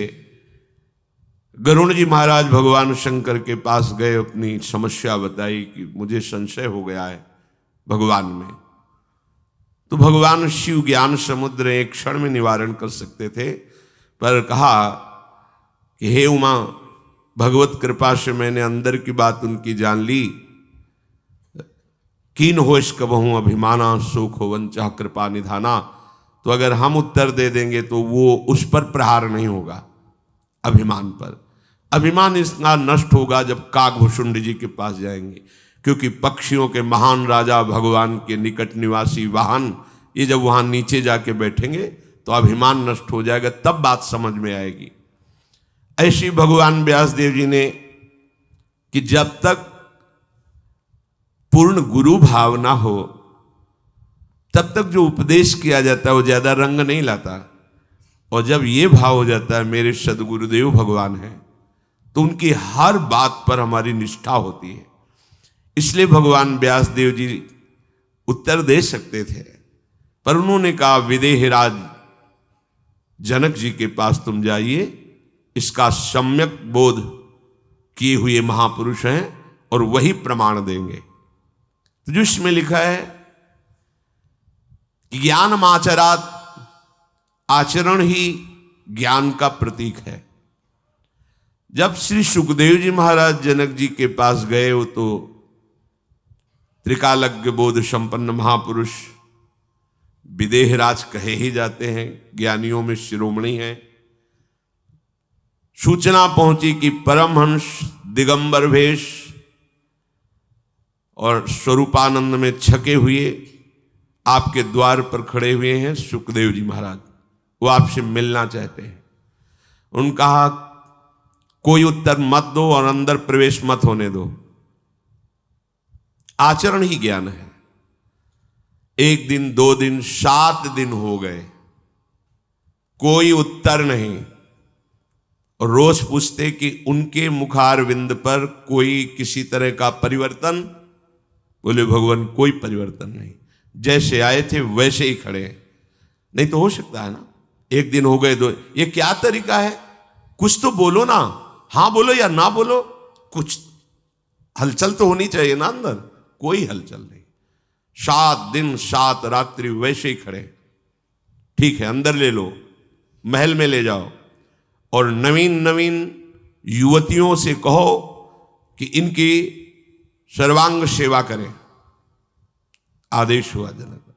गरुण जी महाराज भगवान शंकर के पास गए, अपनी समस्या बताई कि मुझे संशय हो गया है भगवान में, तो भगवान शिव ज्ञान समुद्र एक क्षण में निवारण कर सकते थे, पर कहा कि हे उमा, भगवत कृपा से मैंने अंदर की बात उनकी जान ली। कीन होश कबहूं अभिमाना, सुख हो वंचा कृपा निधाना। तो अगर हम उत्तर दे देंगे तो वो उस पर प्रहार नहीं होगा, अभिमान पर। अभिमान इसका नष्ट होगा जब काकभुषुंड जी के पास जाएंगे, क्योंकि पक्षियों के महान राजा भगवान के निकट निवासी वाहन, ये जब वहां नीचे जाके बैठेंगे तो अभिमान नष्ट हो जाएगा, तब बात समझ में आएगी। ऐसी भगवान व्यासदेव जी ने कि जब तक पूर्ण गुरु भाव ना हो तब तक जो उपदेश किया जाता है वो ज्यादा रंग नहीं लाता, और जब ये भाव हो जाता है मेरे सदगुरुदेव भगवान हैं, तो उनकी हर बात पर हमारी निष्ठा होती है। इसलिए भगवान व्यासदेव जी उत्तर दे सकते थे, पर उन्होंने कहा विदेहराज जनक जी के पास तुम जाइए, इसका सम्यक बोध किए हुए महापुरुष हैं और वही प्रमाण देंगे। तो जो इसमें लिखा है ज्ञान माचरात, आचरण ही ज्ञान का प्रतीक है। जब श्री सुखदेव जी महाराज जनक जी के पास गए, वो तो त्रिकालज्ञ बोध संपन्न महापुरुष विदेहराज कहे ही जाते हैं, ज्ञानियों में शिरोमणि हैं। सूचना पहुंची कि परमहंस दिगंबर वेश और स्वरूपानंद में छके हुए आपके द्वार पर खड़े हुए हैं सुखदेव जी महाराज, वो आपसे मिलना चाहते हैं। उन्होंने कहा कोई उत्तर मत दो और अंदर प्रवेश मत होने दो, आचरण ही ज्ञान है। 1 दिन 2 दिन 7 दिन हो गए, कोई उत्तर नहीं। और रोज पूछते कि उनके मुखारविंद पर कोई किसी तरह का परिवर्तन? बोले भगवान कोई परिवर्तन नहीं, जैसे आए थे वैसे ही खड़े हैं। नहीं तो हो सकता है ना 1 दिन हो गए 2, ये क्या तरीका है? कुछ तो बोलो ना, हाँ बोलो या ना बोलो, कुछ हलचल तो होनी चाहिए ना अंदर। कोई हलचल नहीं, 7 दिन 7 रात्रि वैसे ही खड़े। ठीक है, अंदर ले लो, महल में ले जाओ और नवीन नवीन युवतियों से कहो कि इनकी सर्वांग सेवा करें। आदेश हुआ जनक।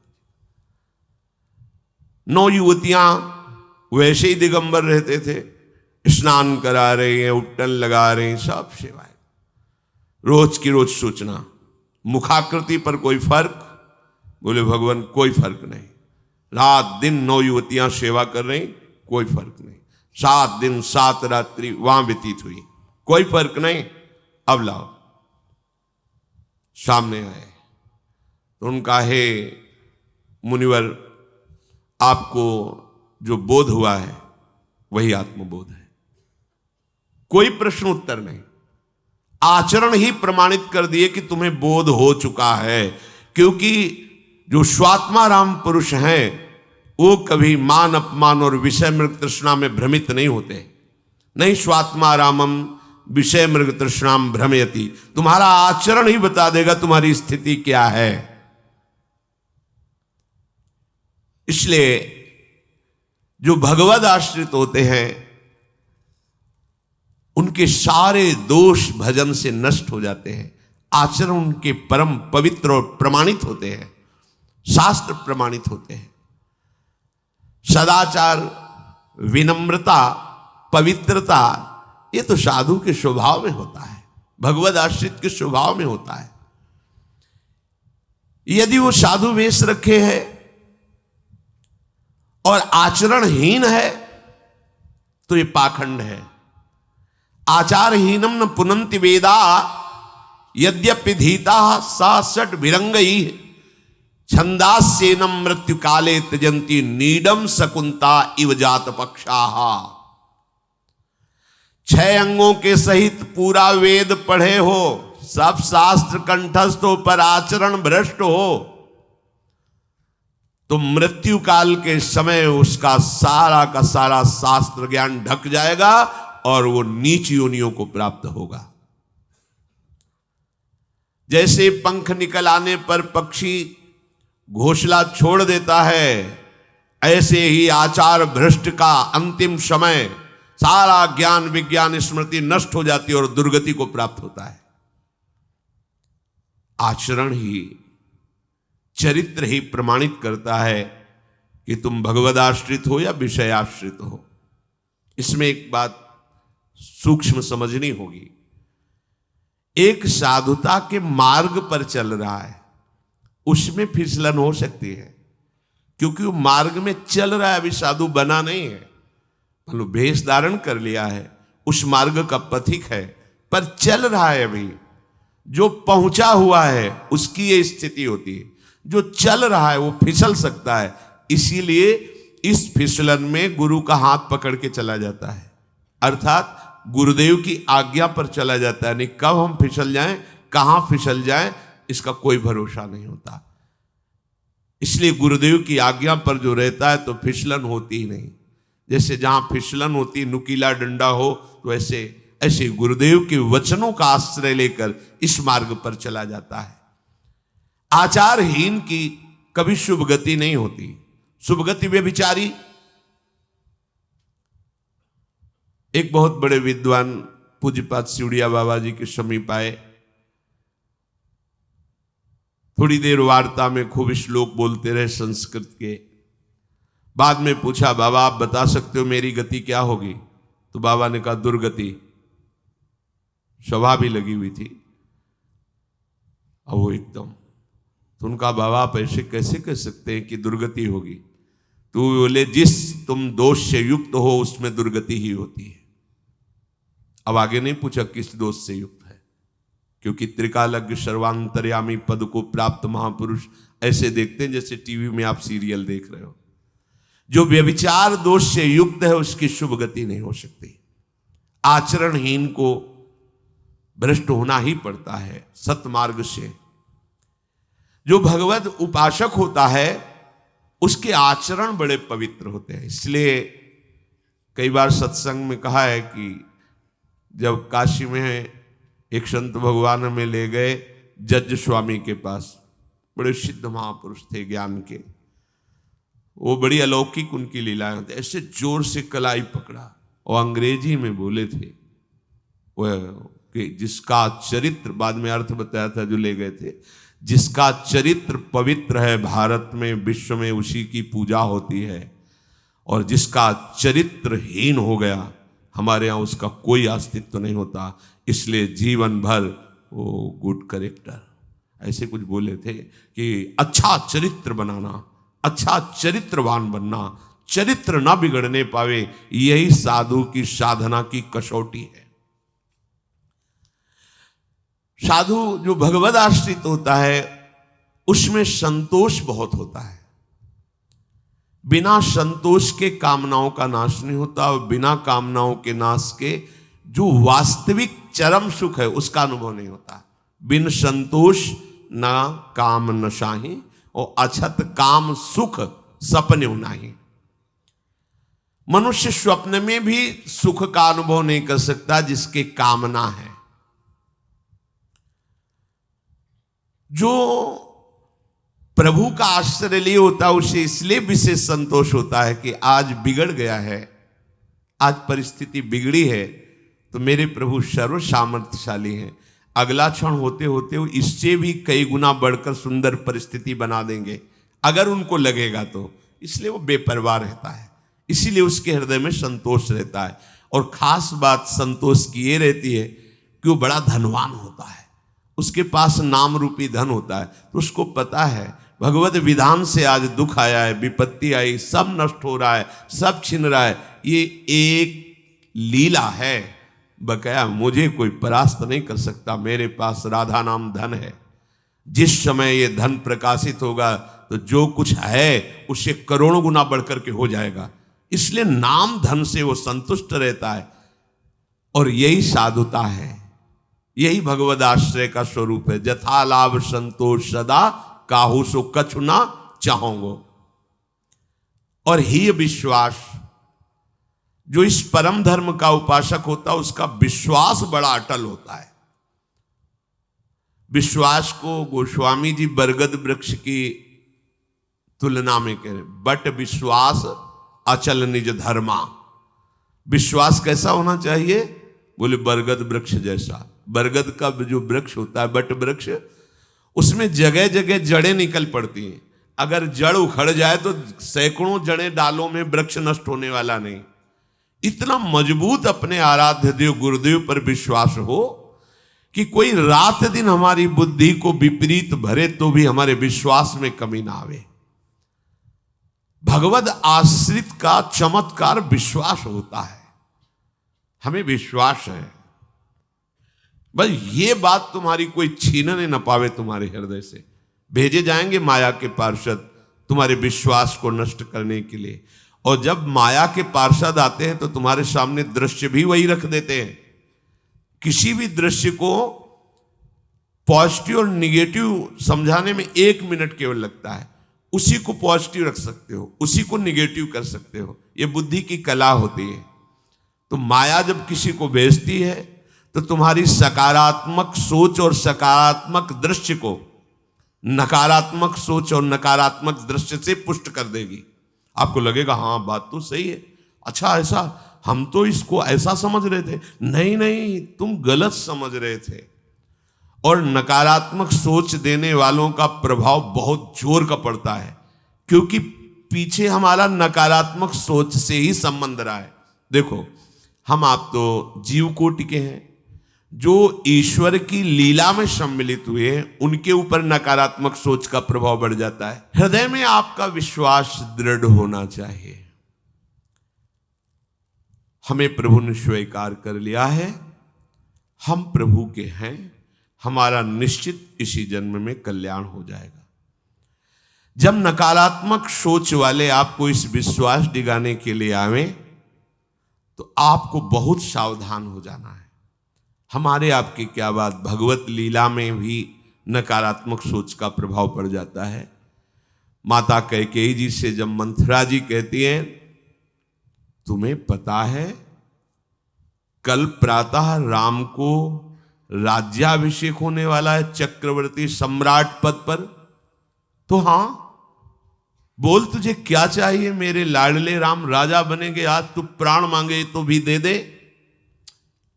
9 युवतियां वैसे ही दिगंबर रहते थे, स्नान करा रही हैं, उट्टन लगा रही हैं, सब सेवाएं। रोज की रोज सूचना, मुखाकृति पर कोई फर्क, बोले भगवान कोई फर्क नहीं, रात दिन 9 युवतियां सेवा कर रही, कोई फर्क नहीं, 7 दिन 7 रात्रि वहां व्यतीत हुई, कोई फर्क नहीं, अब लाओ। सामने आए तो उनका, हे मुनिवर, आपको जो बोध हुआ है वही आत्मबोध है। कोई प्रश्न उत्तर नहीं, आचरण ही प्रमाणित कर दिए कि तुम्हें बोध हो चुका है। क्योंकि जो स्वात्माराम पुरुष हैं वो कभी मान अपमान और विषय मृग तृष्णा में भ्रमित नहीं होते। नहीं, स्वात्मारामम विषय मृग तृष्णाम भ्रमयति, तुम्हारा आचरण ही बता देगा तुम्हारी स्थिति क्या है। इसलिए जो भगवद आश्रित होते हैं उनके सारे दोष भजन से नष्ट हो जाते हैं। आचरण उनके परम पवित्र और प्रमाणित होते हैं, शास्त्र प्रमाणित होते हैं। सदाचार, विनम्रता, पवित्रता, ये तो साधु के स्वभाव में होता है, भगवद आश्रित के स्वभाव में होता है। यदि वो साधु वेश रखे है और आचरणहीन है तो ये पाखंड है। आचारहीनम न पुनन्ति वेदा यद्यपि धीता सा षट विरंगई छंदास्येनम मृत्यु काले त्यजंती नीडम शकुंता इव जात पक्षाहा। 6 अंगों के सहित पूरा वेद पढ़े हो, सब शास्त्र कंठस्थ हो, पर आचरण भ्रष्ट हो तो मृत्यु काल के समय उसका सारा का सारा शास्त्र ज्ञान ढक जाएगा और वो नीच योनियों को प्राप्त होगा। जैसे पंख निकल आने पर पक्षी घोंसला छोड़ देता है, ऐसे ही आचार भ्रष्ट का अंतिम समय सारा ज्ञान विज्ञान स्मृति नष्ट हो जाती है और दुर्गति को प्राप्त होता है। आचरण ही, चरित्र ही प्रमाणित करता है कि तुम भगवदाश्रित हो या विषयाश्रित हो। इसमें एक बात सूक्ष्म समझनी होगी। एक साधुता के मार्ग पर चल रहा है, उसमें फिसलन हो सकती है, क्योंकि वो मार्ग में चल रहा है, अभी साधु बना नहीं है। मतलब भेष धारण कर लिया है, उस मार्ग का पथिक है, पर चल रहा है अभी। जो पहुंचा हुआ है उसकी ये स्थिति होती है, जो चल रहा है वो फिसल सकता है। इसीलिए इस फिसलन में गुरु का हाथ पकड़ के चला जाता है, अर्थात गुरुदेव की आज्ञा पर चला जाता है। नहीं, कब हम फिसल जाएं, कहां फिसल जाएं, इसका कोई भरोसा नहीं होता। इसलिए गुरुदेव की आज्ञा पर जो रहता है तो फिसलन होती ही नहीं। जैसे जहां फिसलन होती, नुकीला डंडा हो, तो ऐसे गुरुदेव के वचनों का आश्रय लेकर इस मार्ग पर चला जाता है। आचारहीन की कभी शुभ गति नहीं होती। शुभ गति व्यभिचारी। एक बहुत बड़े विद्वान पूज्यपाद सिवड़िया बाबा जी के समीप आए। थोड़ी देर वार्ता में खूब श्लोक बोलते रहे संस्कृत के। बाद में पूछा, बाबा आप बता सकते हो मेरी गति क्या होगी? तो बाबा ने कहा दुर्गति। सभा भी लगी हुई थी। अब वो एकदम, तो उनका, बाबा आप ऐसे कैसे कह सकते हैं कि दुर्गति होगी? तो बोले, जिस तुम दोष से युक्त हो उसमें दुर्गति ही होती है। अब आगे नहीं पूछा किस दोष से युक्त है, क्योंकि त्रिकालज्ञ सर्वांतर्यामी पद को प्राप्त महापुरुष ऐसे देखते हैं जैसे टीवी में आप सीरियल देख रहे हो। जो व्यभिचार दोष से युक्त है उसकी शुभ गति नहीं हो सकती। आचरणहीन को भ्रष्ट होना ही पड़ता है सतमार्ग से। जो भगवत उपासक होता है उसके आचरण बड़े पवित्र होते हैं। इसलिए कई बार सत्संग में कहा है कि जब काशी में एक संत भगवान में ले गए जज स्वामी के पास, बड़े सिद्ध महापुरुष थे ज्ञान के, वो बड़ी अलौकिक उनकी लीलाएं होती, ऐसे जोर से कलाई पकड़ा और अंग्रेजी में बोले थे वो कि जिसका चरित्र, बाद में अर्थ बताया था जो ले गए थे, जिसका चरित्र पवित्र है भारत में विश्व में उसी की पूजा होती है, और जिसका चरित्र हीन हो गया हमारे यहाँ उसका कोई अस्तित्व नहीं होता। इसलिए जीवन भर वो गुड करेक्टर, ऐसे कुछ बोले थे कि अच्छा चरित्र बनाना, अच्छा चरित्रवान बनना, चरित्र ना बिगड़ने पावे, यही साधु की साधना की कसौटी है। साधु जो भगवद आश्रित होता है उसमें संतोष बहुत होता है। बिना संतोष के कामनाओं का नाश नहीं होता, और बिना कामनाओं के नाश के जो वास्तविक चरम सुख है उसका अनुभव नहीं होता। बिन संतोष ना काम नशाही, और अछत काम सुख सपने नाही। मनुष्य स्वप्न में भी सुख का अनुभव नहीं कर सकता जिसके कामना है। जो प्रभु का आश्रय लिए होता है उसे इसलिए विशेष संतोष होता है कि आज बिगड़ गया है, आज परिस्थिति बिगड़ी है, तो मेरे प्रभु सर्व सामर्थ्यशाली हैं। अगला क्षण होते होते वो इससे भी कई गुना बढ़कर सुंदर परिस्थिति बना देंगे अगर उनको लगेगा तो। इसलिए वो बेपरवाह रहता है, इसीलिए उसके हृदय में संतोष रहता है। और खास बात संतोष की ये रहती है कि वो बड़ा धनवान होता है, उसके पास नाम रूपी धन होता है, तो उसको पता है भगवत विधान से आज दुख आया है, विपत्ति आई, सब नष्ट हो रहा है, सब छिन रहा है, ये एक लीला है, बकाया मुझे कोई परास्त नहीं कर सकता, मेरे पास राधा नाम धन है। जिस समय ये धन प्रकाशित होगा तो जो कुछ है उससे करोड़ों गुना बढ़कर के हो जाएगा। इसलिए नाम धन से वो संतुष्ट रहता है, और यही साधुता है, यही भगवद आश्रय का स्वरूप है। जथा लाभ संतोष सदा, काहू सो कछु ना चाहोगो। और ही विश्वास, जो इस परम धर्म का उपासक होता है उसका विश्वास बड़ा अटल होता है। विश्वास को गोस्वामी जी बरगद वृक्ष की तुलना में कह रहे, बट विश्वास अचल निज धर्मा। विश्वास कैसा होना चाहिए? बोले बरगद वृक्ष जैसा। बरगद का जो वृक्ष होता है, बट वृक्ष, उसमें जगह जगह जड़ें निकल पड़ती हैं। अगर जड़ उखड़ जाए तो सैकड़ों जड़ें डालों में वृक्ष नष्ट होने वाला नहीं। इतना मजबूत अपने आराध्य देव गुरुदेव पर विश्वास हो कि कोई रात दिन हमारी बुद्धि को विपरीत भरे तो भी हमारे विश्वास में कमी ना आवे। भगवद आश्रित का चमत्कार विश्वास होता है। हमें विश्वास है, बस ये बात तुम्हारी कोई छीनने न पावे तुम्हारे हृदय से। भेजे जाएंगे माया के पार्षद तुम्हारे विश्वास को नष्ट करने के लिए, और जब माया के पार्षद आते हैं तो तुम्हारे सामने दृश्य भी वही रख देते हैं। किसी भी दृश्य को पॉजिटिव और निगेटिव समझाने में 1 मिनट केवल लगता है। उसी को पॉजिटिव रख सकते हो, उसी को निगेटिव कर सकते हो, ये बुद्धि की कला होती है। तो माया जब किसी को भेजती है तो तुम्हारी सकारात्मक सोच और सकारात्मक दृश्य को नकारात्मक सोच और नकारात्मक दृश्य से पुष्ट कर देगी। आपको लगेगा हाँ बात तो सही है, अच्छा ऐसा, हम तो इसको ऐसा समझ रहे थे। नहीं नहीं, तुम गलत समझ रहे थे। और नकारात्मक सोच देने वालों का प्रभाव बहुत जोर का पड़ता है, क्योंकि पीछे हमारा नकारात्मक सोच से ही संबंध रहा है। देखो, हम आप तो जीव कोटि के हैं, जो ईश्वर की लीला में सम्मिलित हुए हैं, उनके ऊपर नकारात्मक सोच का प्रभाव बढ़ जाता है। हृदय में आपका विश्वास दृढ़ होना चाहिए। हमें प्रभु ने स्वीकार कर लिया है, हम प्रभु के हैं, हमारा निश्चित इसी जन्म में कल्याण हो जाएगा। जब नकारात्मक सोच वाले आपको इस विश्वास दिलाने के लिए आवे तो आपको बहुत सावधान हो जाना है। हमारे आपकी क्या बात, भगवत लीला में भी नकारात्मक सोच का प्रभाव पड़ जाता है। माता कैकेयी जी से जब मंथरा जी कहती हैं, तुम्हें पता है कल प्रातः राम को राज्याभिषेक होने वाला है चक्रवर्ती सम्राट पद पर, तो हाँ बोल तुझे क्या चाहिए मेरे लाडले राम, राजा बनेंगे, आज तू प्राण मांगे तो भी दे दे।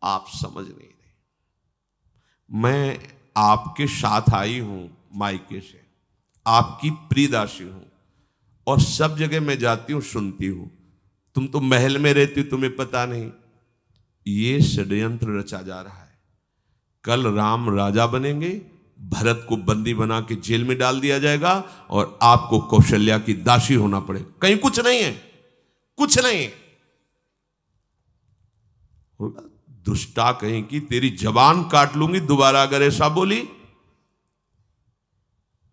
आप समझ नहीं रहे, मैं आपके साथ आई हूं मायके से, आपकी प्रियदासी हूं, और सब जगह मैं जाती हूं सुनती हूं। तुम तो महल में रहती हो, तुम्हें पता नहीं। ये षड्यंत्र रचा जा रहा है। कल राम राजा बनेंगे, भरत को बंदी बना के जेल में डाल दिया जाएगा और आपको कौशल्या की दासी होना पड़ेगा। कहीं कुछ नहीं है, कुछ नहीं। दुष्टा कहीं की, तेरी जबान काट लूंगी दोबारा अगर ऐसा बोली।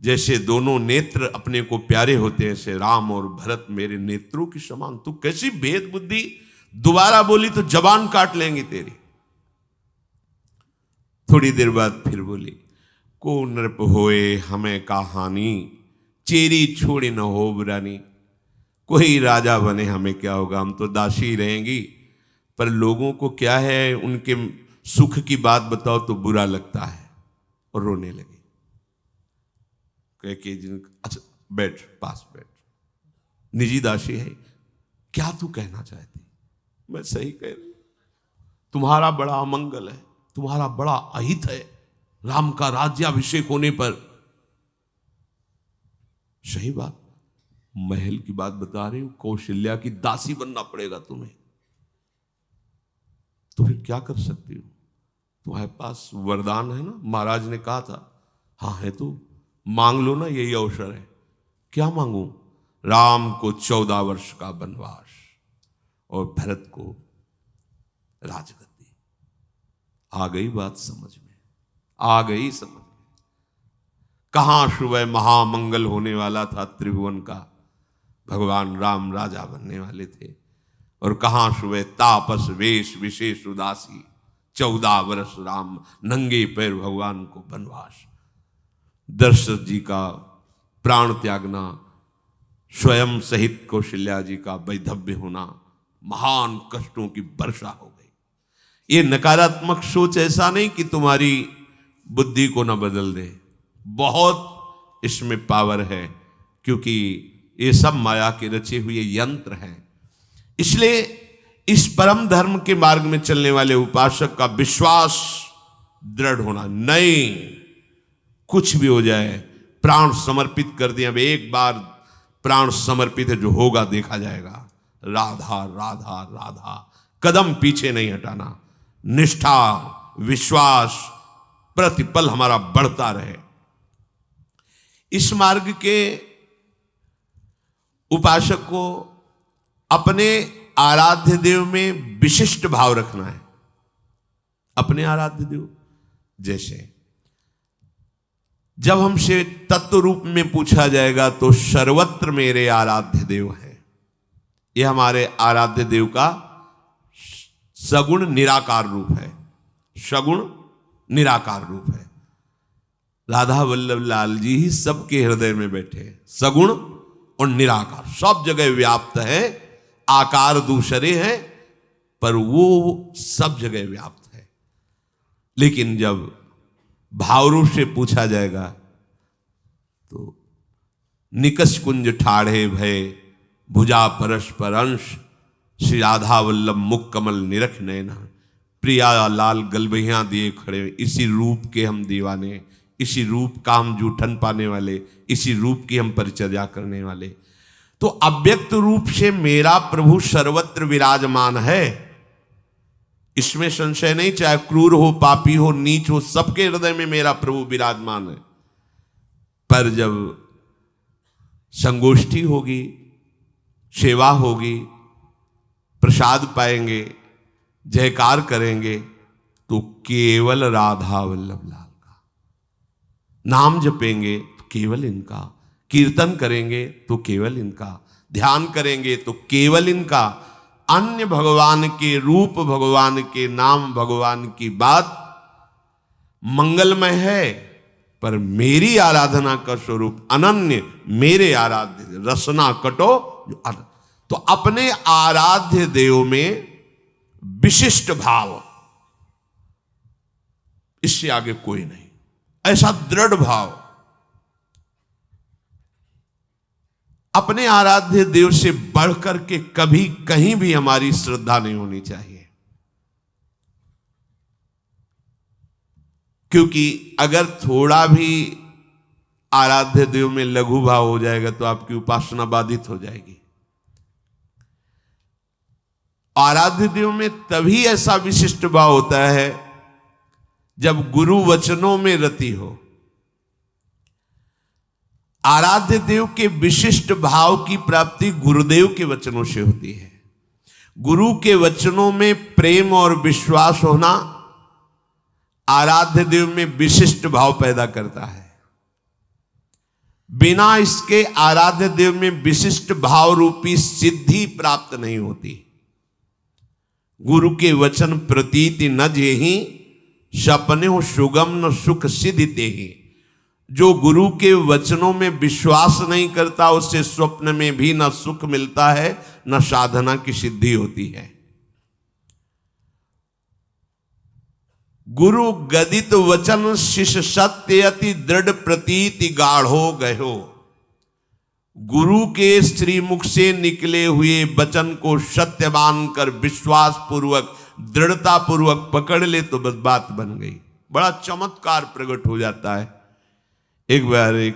जैसे दोनों नेत्र अपने को प्यारे होते हैं, ऐसे राम और भरत मेरे नेत्रों की समान। तू कैसी भेद बुद्धि, दोबारा बोली तो जबान काट लेंगी तेरी। थोड़ी देर बाद फिर बोली, को नृप होए हमें कहानी, चेरी छोड़ी न हो बुरानी। कोई राजा बने हमें क्या होगा, हम तो दासी रहेंगी। पर लोगों को क्या है, उनके सुख की बात बताओ तो बुरा लगता है और रोने लगे। कह के अच्छा बैठ, पास बैठ, निजी दासी है, क्या तू कहना चाहती? मैं सही कह रही, तुम्हारा बड़ा अमंगल है, तुम्हारा बड़ा अहित है राम का राज्याभिषेक होने पर। सही बात, महल की बात बता रही हूं, कौशल्या की दासी बनना पड़ेगा तुम्हें। तो फिर क्या कर सकती हो? तुम्हारे पास वरदान है ना, महाराज ने कहा था। हाँ है तो मांग लो ना, यही अवसर है। क्या मांगू? राम को 14 वर्ष का वनवास और भरत को राजगद्दी। आ गई बात समझ में, आ गई समझ में। कहां सुबह महामंगल होने वाला था त्रिभुवन का, भगवान राम राजा बनने वाले थे, और कहां सुबह तापस वेश विशेष उदासी, 14 वर्ष राम नंगे पैर भगवान को वनवास। दशरथ जी का प्राण त्यागना, स्वयं सहित कौशल्या जी का वैधव्य होना, महान कष्टों की वर्षा हो गई। ये नकारात्मक सोच ऐसा नहीं कि तुम्हारी बुद्धि को न बदल दे, बहुत इसमें पावर है, क्योंकि ये सब माया के रचे हुए यंत्र हैं। इसलिए इस परम धर्म के मार्ग में चलने वाले उपासक का विश्वास दृढ़ होना, नहीं कुछ भी हो जाए प्राण समर्पित कर दिया। अब एक बार प्राण समर्पित है, जो होगा देखा जाएगा। राधा राधा राधा, कदम पीछे नहीं हटाना। निष्ठा विश्वास प्रतिपल हमारा बढ़ता रहे। इस मार्ग के उपासक को अपने आराध्य देव में विशिष्ट भाव रखना है। अपने आराध्य देव, जैसे जब हमसे तत्व रूप में पूछा जाएगा तो सर्वत्र मेरे आराध्य देव हैं। यह हमारे आराध्य देव का सगुण निराकार रूप है, सगुण निराकार रूप है। राधा वल्लभ लाल जी ही सबके हृदय में बैठे हैं, सगुण और निराकार, सब जगह व्याप्त है। आकार दूसरे हैं पर वो सब जगह व्याप्त है। लेकिन जब भावरूप से पूछा जाएगा तो निकष कुंज ठाढ़े भय, भुजा परस्पर अंश, श्री राधा वल्लभ मुख कमल निरख नैना। प्रिया लाल गलबहियां दिए खड़े, इसी रूप के हम दीवाने, इसी रूप का हम जूठन पाने वाले, इसी रूप की हम परिचर्या करने वाले। तो अव्यक्त रूप से मेरा प्रभु सर्वत्र विराजमान है, इसमें संशय नहीं। चाहे क्रूर हो, पापी हो, नीच हो, सबके हृदय में मेरा प्रभु विराजमान है। पर जब संगोष्ठी होगी, सेवा होगी, प्रसाद पाएंगे, जयकार करेंगे, तो केवल राधा वल्लभ लाल का नाम जपेंगे तो केवल इनका, कीर्तन करेंगे तो केवल इनका, ध्यान करेंगे तो केवल इनका। अन्य भगवान के रूप, भगवान के नाम, भगवान की बात मंगलमय है, पर मेरी आराधना का स्वरूप अनन्य, मेरे आराध्य रसना कटो। तो अपने आराध्य देव में विशिष्ट भाव, इससे आगे कोई नहीं, ऐसा दृढ़ भाव। अपने आराध्य देव से बढ़कर के कभी कहीं भी हमारी श्रद्धा नहीं होनी चाहिए। क्योंकि अगर थोड़ा भी आराध्य देव में लघु भाव हो जाएगा तो आपकी उपासना बाधित हो जाएगी। आराध्य देव में तभी ऐसा विशिष्ट भाव होता है जब गुरु वचनों में रति हो, आराध्य देव के विशिष्ट भाव की प्राप्ति गुरुदेव के वचनों से होती है। गुरु के वचनों में प्रेम और विश्वास होना आराध्य देव में विशिष्ट भाव पैदा करता है। बिना इसके आराध्य देव में विशिष्ट भाव रूपी सिद्धि प्राप्त नहीं होती। गुरु के वचन प्रतीति न जेहि सपने सुगम न सुख सिद्धि ही। जो गुरु के वचनों में विश्वास नहीं करता उससे स्वप्न में भी न सुख मिलता है न साधना की सिद्धि होती है। गुरु गदित वचन शिष्य सत्य अति दृढ़ प्रतीति गाढ़ो गयो। गुरु के श्रीमुख से निकले हुए वचन को सत्य मानकर विश्वास पूर्वक दृढ़ता पूर्वक पकड़ ले तो बस बात बन गई। बड़ा चमत्कार प्रकट हो जाता है। एक बार एक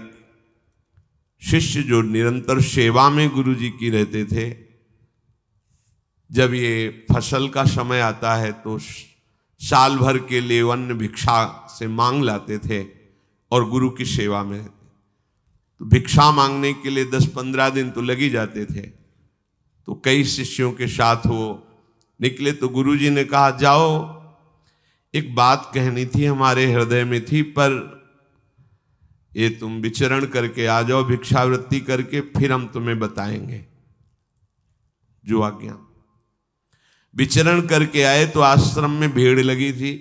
शिष्य जो निरंतर सेवा में गुरु जी की रहते थे, जब ये फसल का समय आता है तो साल भर के लिए अन्न भिक्षा से मांग लाते थे और गुरु की सेवा में रहते। तो भिक्षा मांगने के लिए 10-15 दिन तो लग ही जाते थे। तो कई शिष्यों के साथ वो निकले तो गुरु जी ने कहा, जाओ एक बात कहनी थी, हमारे हृदय में थी, पर ये तुम विचरण करके आ जाओ, भिक्षावृत्ति करके, फिर हम तुम्हें बताएंगे जो आज्ञा। विचरण करके आए तो आश्रम में भीड़ लगी थी।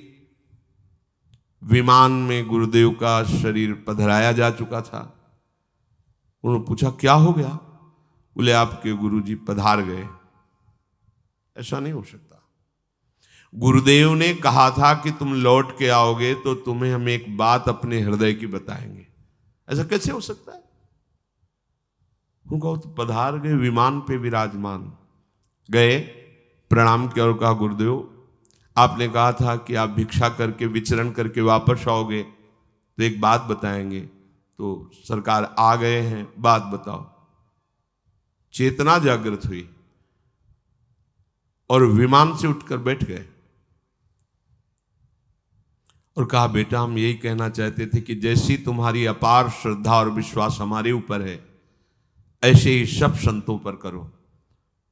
विमान में गुरुदेव का शरीर पधराया जा चुका था। उन्होंने पूछा क्या हो गया? बोले आपके गुरुजी पधार गए। ऐसा नहीं हो सकता। गुरुदेव ने कहा था कि तुम लौट के आओगे तो तुम्हें हम एक बात अपने हृदय की बताएंगे। ऐसा कैसे हो सकता है? उनको तो पधार गए, विमान पे विराजमान। गए, प्रणाम किया और कहा, गुरुदेव आपने कहा था कि आप भिक्षा करके विचरण करके वापस आओगे तो एक बात बताएंगे। तो सरकार आ गए हैं, बात बताओ। चेतना जागृत हुई और विमान से उठकर बैठ गए और कहा, बेटा हम यही कहना चाहते थे कि जैसी तुम्हारी अपार श्रद्धा और विश्वास हमारे ऊपर है, ऐसे ही सब संतों पर करो।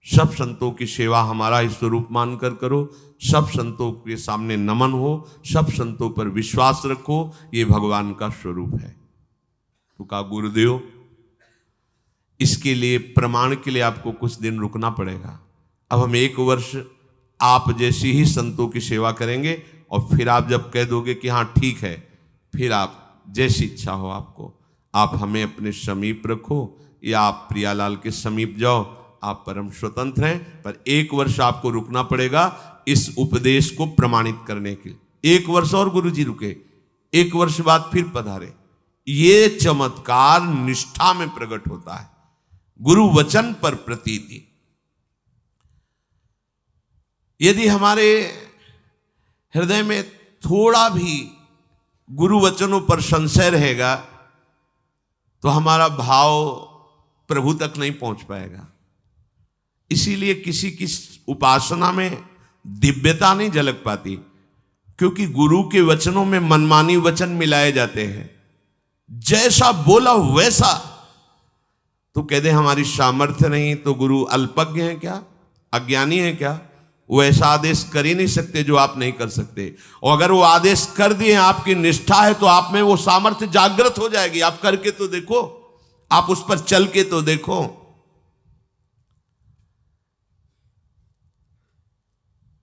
सब संतों की सेवा हमारा ही स्वरूप मानकर करो। सब संतों के सामने नमन हो, सब संतों पर विश्वास रखो, ये भगवान का स्वरूप है। तो कहा, गुरुदेव इसके लिए प्रमाण के लिए आपको कुछ दिन रुकना पड़ेगा। अब हम 1 वर्ष आप जैसी ही संतों की सेवा करेंगे और फिर आप जब कह दोगे कि हाँ ठीक है, फिर आप जैसी इच्छा हो आपको, आप हमें अपने समीप रखो या आप प्रियालाल के समीप जाओ, आप परम स्वतंत्र हैं, पर 1 वर्ष आपको रुकना पड़ेगा इस उपदेश को प्रमाणित करने के लिए। 1 वर्ष और गुरुजी रुके, 1 वर्ष बाद फिर पधारे। ये चमत्कार निष्ठा में प्रकट होता है, गुरु वचन पर प्रतीति। यदि हमारे हृदय में थोड़ा भी गुरु वचनों पर संशय रहेगा तो हमारा भाव प्रभु तक नहीं पहुंच पाएगा। इसीलिए किसी की उपासना में दिव्यता नहीं झलक पाती, क्योंकि गुरु के वचनों में मनमानी वचन मिलाए जाते हैं। जैसा बोला वैसा, तो कहते हमारी सामर्थ्य नहीं, तो गुरु अल्पज्ञ है क्या, अज्ञानी है क्या? वो ऐसा आदेश कर ही नहीं सकते जो आप नहीं कर सकते। और अगर वो आदेश कर दिए, आपकी निष्ठा है, तो आप में वो सामर्थ्य जागृत हो जाएगी। आप करके तो देखो, आप उस पर चल के तो देखो।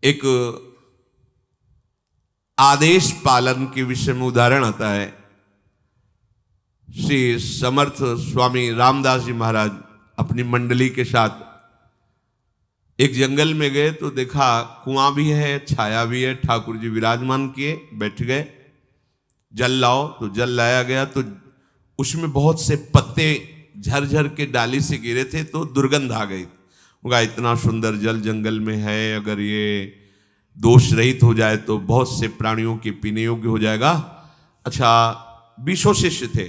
एक आदेश पालन के विषय में उदाहरण आता है। श्री समर्थ स्वामी रामदास जी महाराज अपनी मंडली के साथ एक जंगल में गए तो देखा कुआं भी है, छाया भी है, ठाकुर जी विराजमान किए, बैठ गए। जल लाओ, तो जल लाया गया, तो उसमें बहुत से पत्ते झरझर के डाली से गिरे थे, तो दुर्गंध आ गई। उनका इतना सुंदर जल जंगल में है, अगर ये दोष रहित हो जाए तो बहुत से प्राणियों के पीने योग्य हो जाएगा। अच्छा, 20 शिष्य थे।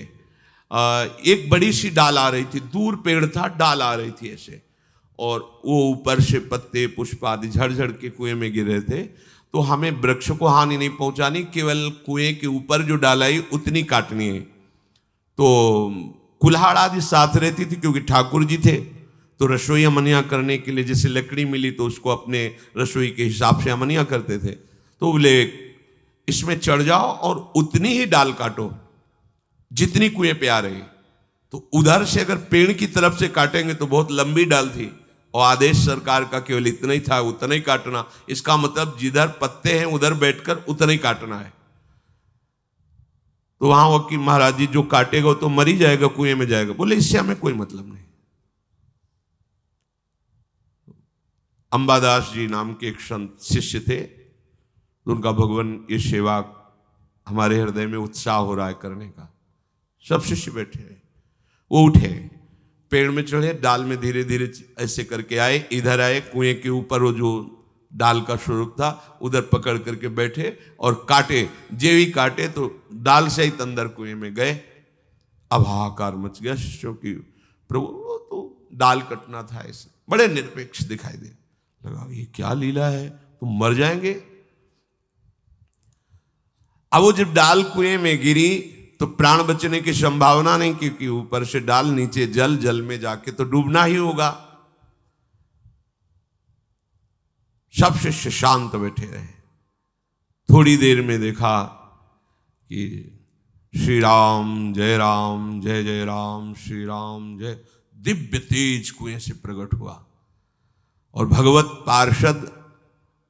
एक बड़ी सी डाल आ रही थी, दूर पेड़ था, डाल आ रही थी ऐसे, और वो ऊपर से पत्ते पुष्प आदि झड़झड़ के कुएं में गिर रहे थे। तो हमें वृक्ष को हानि नहीं पहुंचानी, केवल कुएं के ऊपर जो डाल आई उतनी काटनी है। तो कुल्हाड़ आदि साथ रहती थी, क्योंकि ठाकुर जी थे तो रसोई अमनिया करने के लिए जैसे लकड़ी मिली तो उसको अपने रसोई के हिसाब से अमनिया करते थे। तो बोले इसमें चढ़ जाओ और उतनी ही डाल काटो जितनी कुएं पे आ रही। तो उधर से अगर पेड़ की तरफ से काटेंगे तो बहुत लंबी डाल थी और आदेश सरकार का केवल इतना ही था, उतना ही काटना। इसका मतलब जिधर पत्ते हैं उधर बैठकर उतना ही काटना है। तो वहां वकील महाराज जी जो काटेगा वो तो मर ही जाएगा, कुएं में जाएगा। बोले इससे हमें कोई मतलब नहीं। अंबादास जी नाम के एक संत शिष्य थे, तो उनका भगवान ये सेवा हमारे हृदय में उत्साह हो रहा है करने का। सब शिष्य बैठे हैं, वो उठे, पेड़ में चढ़े, डाल में धीरे धीरे ऐसे करके आए, इधर आए, कुएं के ऊपर वो जो डाल का स्वरूप था उधर पकड़ करके बैठे और काटे। जे भी काटे तो डाल से ही अंदर कुएं में गए। अब हाहाकार मच गया शिष्यों की, प्रभु वो तो डाल कटना था। ऐसे बड़े निरपेक्ष दिखाई दे लगा, ये क्या लीला है, तुम मर जाएंगे। अब वो जब डाल कुएं में गिरी तो प्राण बचने की संभावना नहीं, क्योंकि ऊपर से डाल, नीचे जल, जल में जाके तो डूबना ही होगा। सब शिष्य शांत बैठे रहे। थोड़ी देर में देखा कि श्री राम जय राम, जय जय राम, श्री राम जय, दिव्य तेज कुएं से प्रकट हुआ और भगवत पार्षद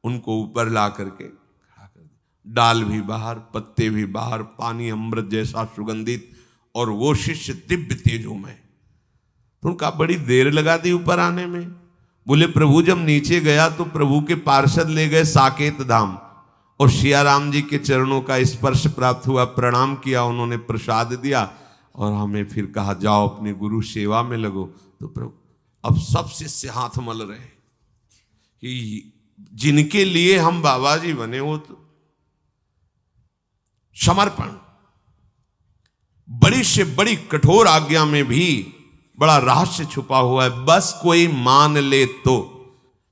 उनको ऊपर ला करके खड़ा कर दिया। डाल भी बाहर, पत्ते भी बाहर, पानी अमृत जैसा सुगंधित, और वो शिष्य दिव्य तेजों में। तो उनका बड़ी देर लगा दी ऊपर आने में। बोले प्रभु जब नीचे गया तो प्रभु के पार्षद ले गए साकेत धाम और सिया राम जी के चरणों का स्पर्श प्राप्त हुआ, प्रणाम किया, उन्होंने प्रसाद दिया और हमें फिर कहा जाओ अपने गुरु सेवा में लगो। तो प्रभु अब सब शिष्य हाथ मल रहे कि जिनके लिए हम बाबा जी बने वो तो समर्पण, बड़ी से बड़ी कठोर आज्ञा में भी बड़ा रहस्य छुपा हुआ है। बस कोई मान ले तो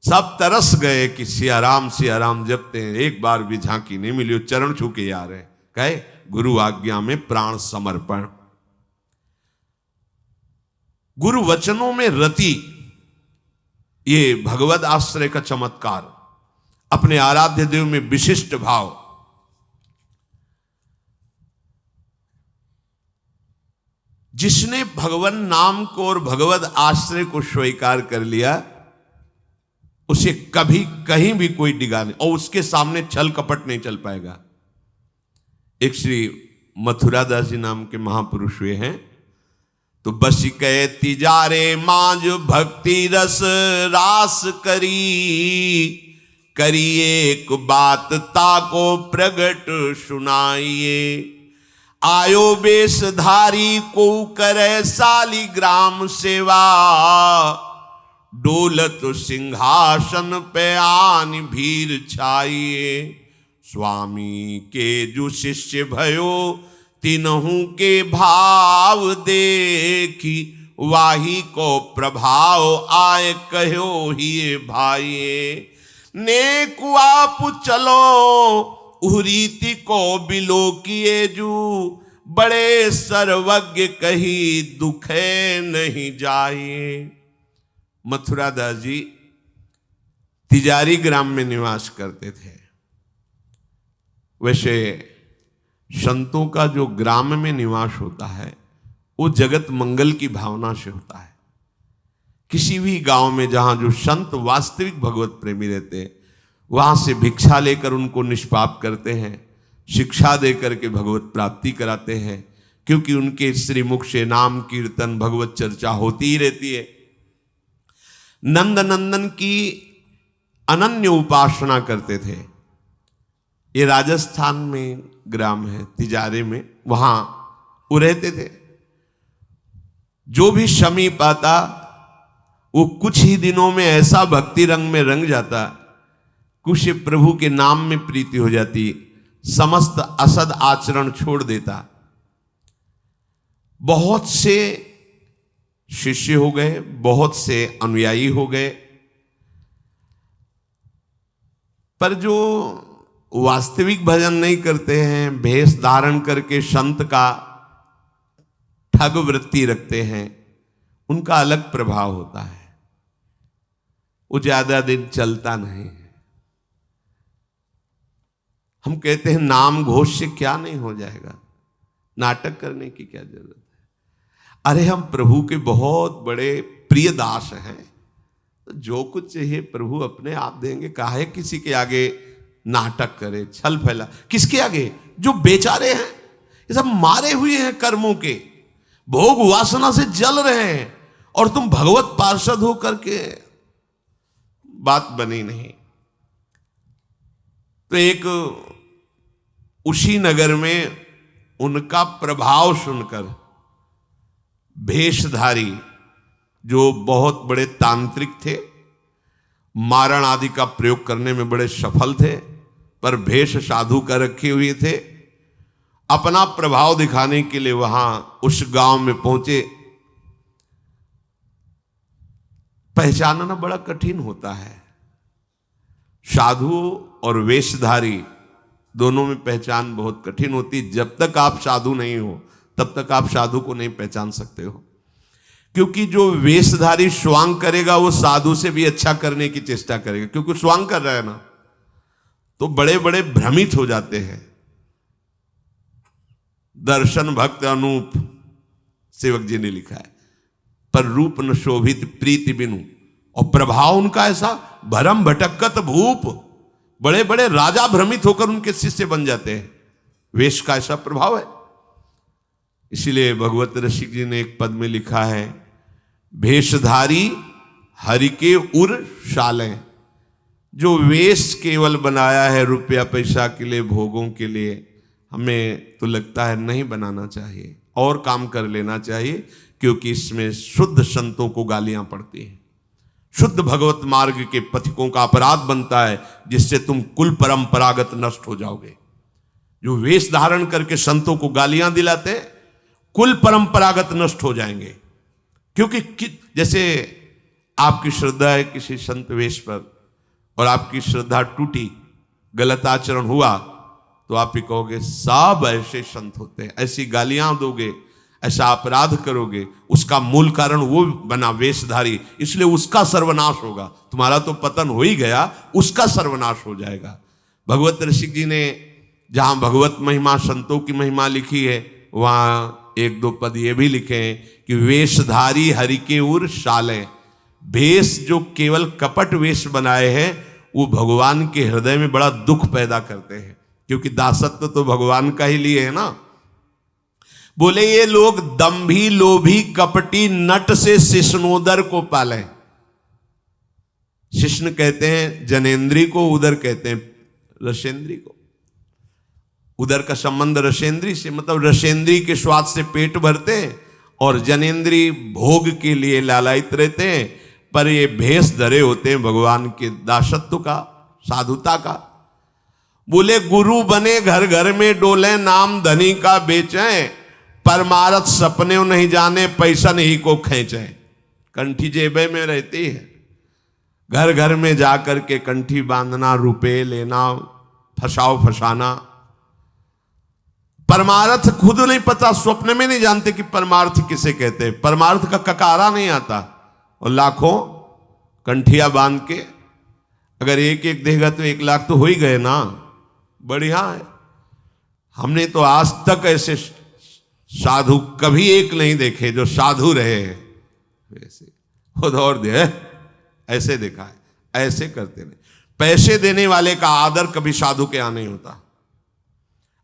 सब तरस गए कि सिया राम जपते हैं, एक बार भी झांकी नहीं मिली, चरण छू के आ रहे हैं, कहे गुरु आज्ञा में प्राण समर्पण। गुरु वचनों में रति, ये भगवद आश्रय का चमत्कार, अपने आराध्य देव में विशिष्ट भाव। जिसने भगवान नाम को और भगवद आश्रय को स्वीकार कर लिया उसे कभी कहीं भी कोई डिगा नहीं, और उसके सामने छल कपट नहीं चल पाएगा। एक श्री मथुरादास जी नाम के महापुरुष हुए हैं, तो बस कहे तिजारे मांझ भक्ति रस रास करिए एक बात ताको प्रगट सुनाइए। आयो बेशधारी को करे सालिग्राम सेवा, डोलत सिंहासन पे आन भीर छाइए। स्वामी के जो शिष्य भयो तिनहु के भाव देखी, वाही को प्रभाव आए कहो ही भाइये। नेकु आप चलो उरीति को बिलो किए जू, बड़े सर्वज्ञ कही दुखे नहीं जाइए। मथुरादास जी तिजारी ग्राम में निवास करते थे। वैसे संतों का जो ग्राम में निवास होता है वो जगत मंगल की भावना से होता है। किसी भी गांव में जहां जो संत वास्तविक भगवत प्रेमी रहते हैं वहां से भिक्षा लेकर उनको निष्पाप करते हैं, शिक्षा देकर के भगवत प्राप्ति कराते हैं, क्योंकि उनके श्रीमुख से नाम कीर्तन भगवत चर्चा होती ही रहती है। नंद नंदन की अनन्य उपासना करते थे। ये राजस्थान में ग्राम है तिजारे में, वहां वो रहते थे। जो भी समीप आता वो कुछ ही दिनों में ऐसा भक्ति रंग में रंग जाता, कुछ प्रभु के नाम में प्रीति हो जाती, समस्त असद आचरण छोड़ देता। बहुत से शिष्य हो गए, बहुत से अनुयायी हो गए, पर जो वास्तविक भजन नहीं करते हैं, भेष धारण करके संत का ठग वृत्ति रखते हैं, उनका अलग प्रभाव होता है, वो ज्यादा दिन चलता नहीं है। हम कहते हैं नाम घोष से क्या नहीं हो जाएगा, नाटक करने की क्या जरूरत है। अरे हम प्रभु के बहुत बड़े प्रिय दास हैं, तो जो कुछ चाहिए प्रभु अपने आप देंगे। काहे किसी के आगे नाटक करे, छल फैला। किसके आगे? जो बेचारे हैं, ये सब मारे हुए हैं कर्मों के, भोग वासना से जल रहे हैं, और तुम भगवत पार्षद हो करके बात बनी नहीं। तो एक उसी नगर में उनका प्रभाव सुनकर भेषधारी, जो बहुत बड़े तांत्रिक थे, मारण आदि का प्रयोग करने में बड़े सफल थे, पर भेष साधु का रखे हुए थे, अपना प्रभाव दिखाने के लिए वहां उस गांव में पहुंचे। पहचानना बड़ा कठिन होता है, साधु और वेशधारी दोनों में पहचान बहुत कठिन होती। जब तक आप साधु नहीं हो तब तक आप साधु को नहीं पहचान सकते हो, क्योंकि जो वेशधारी स्वांग करेगा वो साधु से भी अच्छा करने की चेष्टा करेगा, क्योंकि स्वांग कर रहा है ना, तो बड़े बड़े भ्रमित हो जाते हैं। दर्शन भक्त अनूप, सेवक जी ने लिखा है, पर रूप न शोभित प्रीति बिनु, और प्रभाव उनका ऐसा भरम भटकत भूप, बड़े बड़े राजा भ्रमित होकर उनके शिष्य बन जाते हैं। वेश का ऐसा प्रभाव है। इसीलिए भगवत रसिक जी ने एक पद में लिखा है, भेषधारी हरि के उर शाले। जो वेश केवल बनाया है रुपया पैसा के लिए, भोगों के लिए, हमें तो लगता है नहीं बनाना चाहिए, और काम कर लेना चाहिए, क्योंकि इसमें शुद्ध संतों को गालियां पड़ती हैं, शुद्ध भगवत मार्ग के पथिकों का अपराध बनता है, जिससे तुम कुल परंपरागत नष्ट हो जाओगे। जो वेश धारण करके संतों को गालियां दिलाते हैं, कुल परंपरागत नष्ट हो जाएंगे। क्योंकि जैसे आपकी श्रद्धा है किसी संत वेश पर, और आपकी श्रद्धा टूटी, गलत आचरण हुआ, तो आप ही कहोगे सब ऐसे संत होते हैं, ऐसी गालियां दोगे, ऐसा अपराध करोगे, उसका मूल कारण वो बना वेशधारी, इसलिए उसका सर्वनाश होगा। तुम्हारा तो पतन हो ही गया, उसका सर्वनाश हो जाएगा। भगवत ऋषि जी ने जहां भगवत महिमा, संतों की महिमा लिखी है, वहां एक दो पद ये भी लिखे हैं कि वेशधारी हरि के उर शाले। वेश जो केवल कपट वेश बनाए हैं, वो भगवान के हृदय में बड़ा दुख पैदा करते हैं, क्योंकि दासत्व तो भगवान का ही लिए है ना। बोले ये लोग दंभी लोभी कपटी नट से शिष्णोदर को पाले। शिष्ण कहते हैं जनेन्द्री को, उदर कहते हैं रसेंद्री को। उदर का संबंध रसेंद्री से, मतलब रसेंद्री के स्वाद से पेट भरते हैं, और जनेन्द्री भोग के लिए लालायित रहते हैं। पर ये भेष धरे होते हैं भगवान के दासत्व का, साधुता का। बोले गुरु बने घर घर में डोले, नाम धनी का बेचें, परमारथ सपने नहीं जाने, पैसा नहीं को खींचे। कंठी जेबे में रहती है, घर घर में जाकर के कंठी बांधना, रुपए लेना, फसाओ फसाना। परमार्थ खुद नहीं पता, स्वप्न में नहीं जानते कि परमार्थ किसे कहते हैं। परमार्थ का ककारा नहीं आता, और लाखों कंठिया बांध के अगर एक एक देगा तो 1 लाख तो हो ही गए ना, बढ़िया है। हमने तो आज तक ऐसे साधु कभी एक नहीं देखे जो साधु रहे हैं। वैसे खुद और दे ऐसे देखा है, ऐसे करते नहीं। पैसे देने वाले का आदर कभी साधु के यहाँ नहीं होता।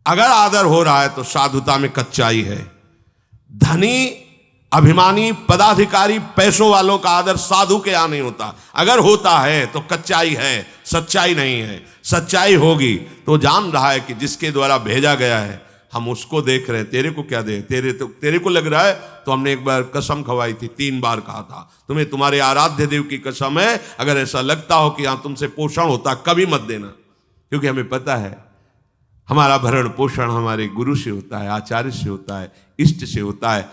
अगर आदर हो रहा है तो साधुता में कच्चाई है। धनी, अभिमानी, पदाधिकारी, पैसों वालों का आदर साधु के यहाँ नहीं होता। अगर होता है तो कच्चाई है, सच्चाई नहीं है। सच्चाई होगी तो जान रहा है कि जिसके द्वारा भेजा गया है, हम उसको देख रहे हैं। तेरे को क्या दे, तेरे को लग रहा है तो हमने एक बार कसम खवाई थी, 3 बार कहा था तुम्हें तुम्हारे आराध्य देव की कसम है, अगर ऐसा लगता हो कि यहाँ तुमसे पोषण होता कभी मत देना, क्योंकि हमें पता है हमारा भरण पोषण हमारे गुरु से होता है, आचार्य से होता है, इष्ट से होता है।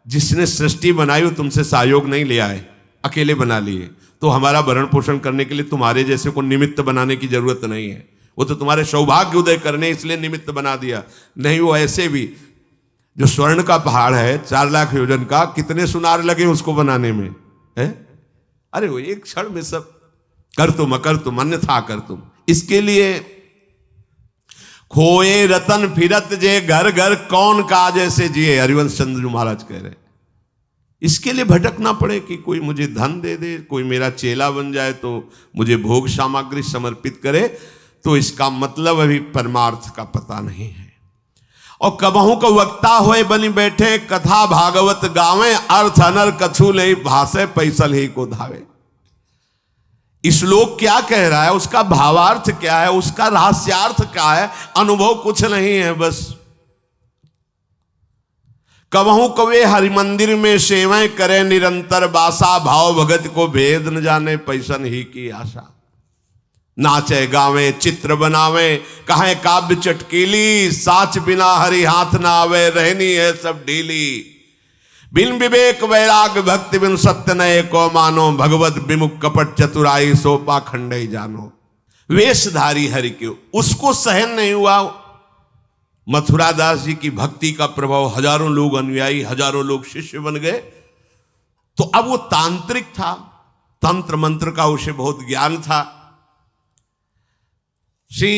जिसने सृष्टि बनाई वो तुमसे सहयोग नहीं लिया है, अकेले बना लिए। तो हमारा भरण पोषण करने के लिए तुम्हारे जैसे को निमित्त बनाने की जरूरत नहीं है। वो तो तुम्हारे सौभाग्य उदय करने इसलिए निमित्त बना दिया। नहीं, वो ऐसे भी जो स्वर्ण का पहाड़ है 4 लाख योजन का, कितने सुनार लगे उसको बनाने में है? अरे वो एक क्षण में सब कर तुम अकर तुम अन्यथा कर तुम। इसके लिए खोए रतन फिरत जे घर घर कौन काज ऐसे जिए, हरिवंश चंद्र जी महाराज कह रहे। इसके लिए भटकना पड़े कि कोई मुझे धन दे दे, कोई मेरा चेला बन जाए तो मुझे भोग सामग्री समर्पित करे, तो इसका मतलब अभी परमार्थ का पता नहीं है। और कबहू को वक्ता होए बनी बैठे, कथा भागवत गावे, अर्थ अनर कछु नहीं भाषे, पैसल ही को धावे। श्लोक क्या कह रहा है, उसका भावार्थ क्या है, उसका रहस्यार्थ क्या है, अनुभव कुछ नहीं है। बस कबहू कवे हरि मंदिर में सेवाएं करे निरंतर बासा, भाव भगत को भेद न जाने पैसन ही की आशा। नाचे गावे चित्र बनावे कहे काव्य चटकीली, साच बिना हरि हाथ ना आवे, रहनी है सब ढीली। बिन विवेक वैराग भक्ति बिन सत्य नये को मानो, भगवत विमुख कपट चतुराई सो पाखंड ही जानो। वेशधारी हरि के उसको सहन नहीं हुआ मथुरा दास जी की भक्ति का प्रभाव, हजारों लोग अनुयायी, हजारों लोग शिष्य बन गए। तो अब वो तांत्रिक था, तंत्र मंत्र का उसे बहुत ज्ञान था। श्री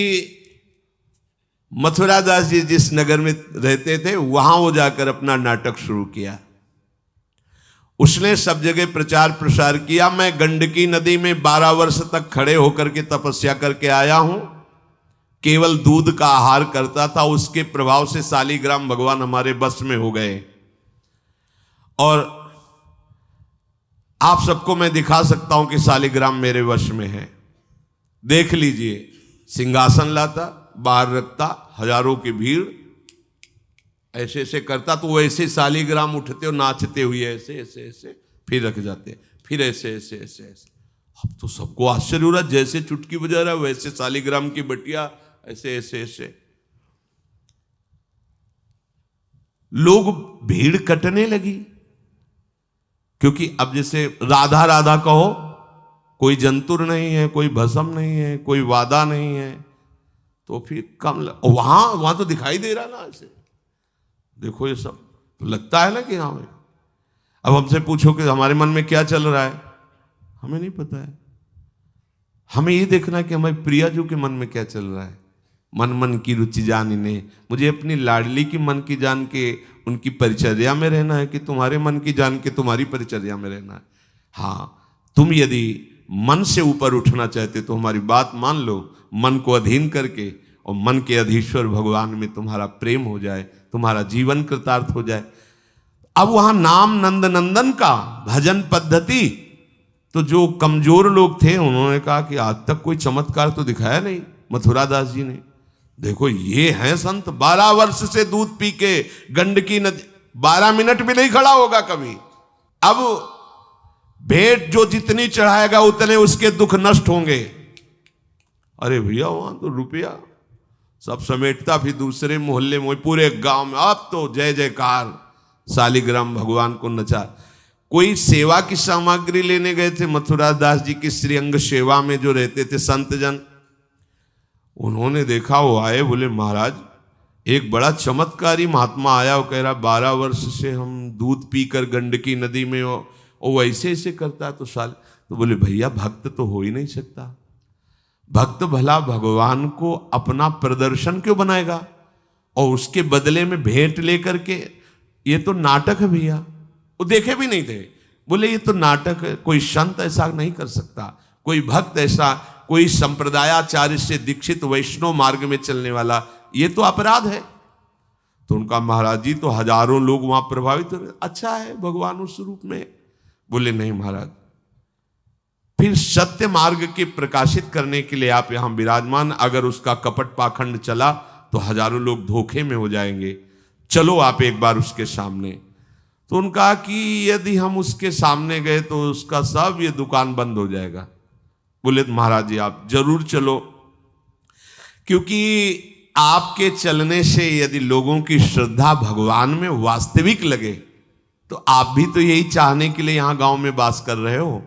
मथुरा दास जी जिस नगर में रहते थे वहां वो जाकर अपना नाटक शुरू किया। उसने सब जगह प्रचार प्रसार किया। मैं गंडकी नदी में 12 वर्ष तक खड़े होकर के तपस्या करके आया हूं, केवल दूध का आहार करता था। उसके प्रभाव से शालिग्राम भगवान हमारे बस में हो गए। और आप सबको मैं दिखा सकता हूं कि शालिग्राम मेरे वश में है। देख लीजिए, सिंहासन लाता, बाहर रखता, हजारों की भीड़, ऐसे ऐसे करता तो वो ऐसे शालिग्राम उठते और नाचते हुए ऐसे ऐसे ऐसे फिर रख जाते, फिर ऐसे ऐसे ऐसे ऐसे। अब तो सबको आश्चर्य हो रहा, जैसे चुटकी बजा रहा वैसे शालिग्राम की बटिया ऐसे ऐसे ऐसे। लोग भीड़ कटने लगी, क्योंकि अब जैसे राधा राधा कहो, कोई जंतुर नहीं है, कोई भस्म नहीं है, कोई वादा नहीं है, तो फिर कम वहां तो दिखाई दे रहा ना ऐसे। देखो ये सब तो लगता है ना कि हाँ। अब हमसे पूछो कि हमारे मन में क्या चल रहा है, हमें नहीं पता है। हमें ये देखना है कि हमारे प्रिया जी के मन में क्या चल रहा है। मन मन की रुचि जानिने, मुझे अपनी लाडली की मन की जान के उनकी परिचर्या में रहना है कि तुम्हारे मन की जान के तुम्हारी परिचर्या में रहना है। हाँ, तुम यदि मन से ऊपर उठना चाहते तो हमारी बात मान लो, मन को अधीन करके, और मन के अधीश्वर भगवान में तुम्हारा प्रेम हो जाए, तुम्हारा जीवन कृतार्थ हो जाए। अब वहां नाम नंद नंदन का भजन पद्धति, तो जो कमजोर लोग थे उन्होंने कहा कि आज तक कोई चमत्कार तो दिखाया नहीं मथुरा दास जी ने। देखो ये हैं संत, 12 वर्ष से दूध पी के गंडकी नदी, 12 मिनट भी नहीं खड़ा होगा कभी। अब भेंट जो जितनी चढ़ाएगा उतने उसके दुख नष्ट होंगे। अरे भैया वहां तो रुपया सब समेटता, फिर दूसरे मोहल्ले में, पूरे गांव में अब तो जय जयकार, शालिग्राम भगवान को नचा। कोई सेवा की सामग्री लेने गए थे मथुरा दास जी की श्रीअंग सेवा में जो रहते थे संत जन, उन्होंने देखा, वो आए, बोले महाराज एक बड़ा चमत्कारी महात्मा आया, वो कह रहा 12 वर्ष से हम दूध पीकर गंडकी नदी में, वो ऐसे ऐसे करता है। तो बोले भैया भक्त तो हो ही नहीं सकता। भक्त भला भगवान को अपना प्रदर्शन क्यों बनाएगा, और उसके बदले में भेंट लेकर के, ये तो नाटक है भैया। वो देखे भी नहीं थे, बोले ये तो नाटक है, कोई संत ऐसा नहीं कर सकता, कोई भक्त ऐसा, कोई संप्रदायाचार्य से दीक्षित वैष्णव मार्ग में चलने वाला, ये तो अपराध है। तो उनका महाराज जी तो हजारों लोग वहां प्रभावित हो रहे, अच्छा है भगवान उस रूप में। बोले नहीं महाराज, फिर सत्य मार्ग के प्रकाशित करने के लिए आप यहां विराजमान, अगर उसका कपट पाखंड चला तो हजारों लोग धोखे में हो जाएंगे, चलो आप एक बार उसके सामने। तो उनका कि यदि हम उसके सामने गए तो उसका सब ये दुकान बंद हो जाएगा। बोले महाराज जी आप जरूर चलो, क्योंकि आपके चलने से यदि लोगों की श्रद्धा भगवान में वास्तविक लगे तो आप भी तो यही चाहने के लिए यहां गांव में वास कर रहे हो।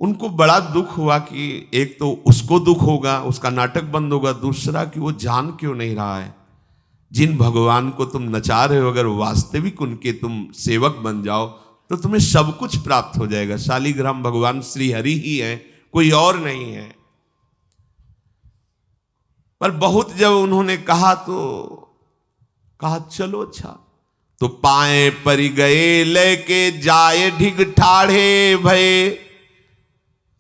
उनको बड़ा दुख हुआ कि एक तो उसको दुख होगा, उसका नाटक बंद होगा, दूसरा कि वो जान क्यों नहीं रहा है। जिन भगवान को तुम नचा रहे हो, अगर वास्तविक उनके तुम सेवक बन जाओ तो तुम्हें सब कुछ प्राप्त हो जाएगा। शालिग्राम भगवान श्री हरि ही है, कोई और नहीं है। पर बहुत जब उन्होंने कहा तो कहा चलो अच्छा, तो पाए परि गए लेके जाए ढिग ठाढ़े भये,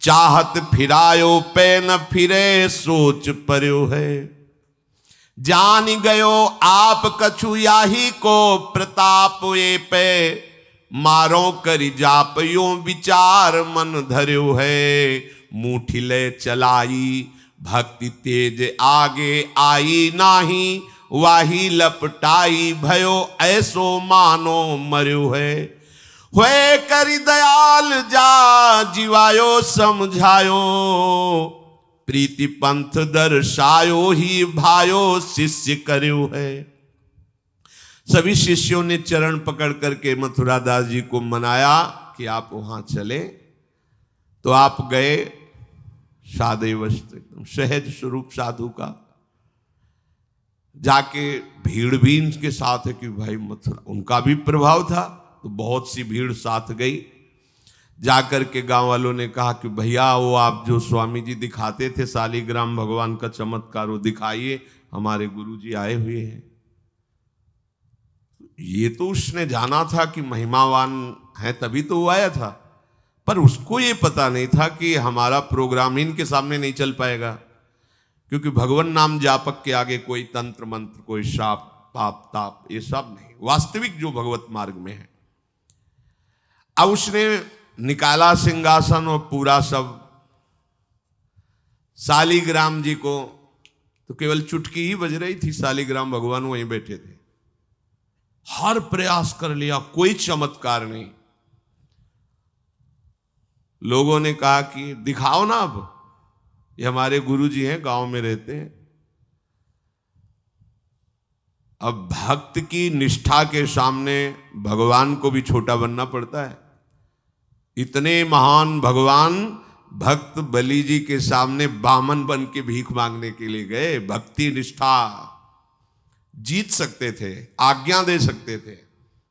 चाहत फिरायो पे न फिरे सोच पर्यो है। जान गयो आप कछु याही को प्रताप ये पे, मारो करि जाप यो विचार मन धर्यो है। मुठी ले चलाई भक्ति तेज आगे आई नाही, वाही लपटाई भयो ऐसो मानो मर्यो है। हुए करि दयाल जा जीवायो समझायो, प्रीति पंथ दर्शायो ही भायो शिष्य कर्यो है। सभी शिष्यों ने चरण पकड़ करके मथुरा दास जी को मनाया कि आप वहां चले। तो आप गए, सादे वस्त्र एकदम सहज स्वरूप साधु का, जाके भीड़ भी इनके साथ है कि भाई मथुरा, उनका भी प्रभाव था तो बहुत सी भीड़ साथ गई। जाकर के गांव वालों ने कहा कि भैया वो आप जो स्वामी जी दिखाते थे शालिग्राम भगवान का चमत्कार, वो दिखाइए, हमारे गुरुजी आए हुए हैं। ये तो उसने जाना था कि महिमावान है तभी तो वो आया था, पर उसको ये पता नहीं था कि हमारा प्रोग्राम इनके सामने नहीं चल पाएगा, क्योंकि भगवान नाम जापक के आगे कोई तंत्र मंत्र, कोई शाप पाप ताप ये सब नहीं, वास्तविक जो भगवत मार्ग में है। अब उसने निकाला सिंहासन और पूरा सब, शालिग्राम जी को तो केवल चुटकी ही बज रही थी, शालिग्राम भगवान वहीं बैठे थे। हर प्रयास कर लिया, कोई चमत्कार नहीं। लोगों ने कहा कि दिखाओ ना, अब ये हमारे गुरुजी हैं, गांव में रहते हैं। अब भक्त की निष्ठा के सामने भगवान को भी छोटा बनना पड़ता है। इतने महान भगवान भक्त बलि जी के सामने बामन बन के भीख मांगने के लिए गए। भक्ति निष्ठा जीत सकते थे, आज्ञा दे सकते थे,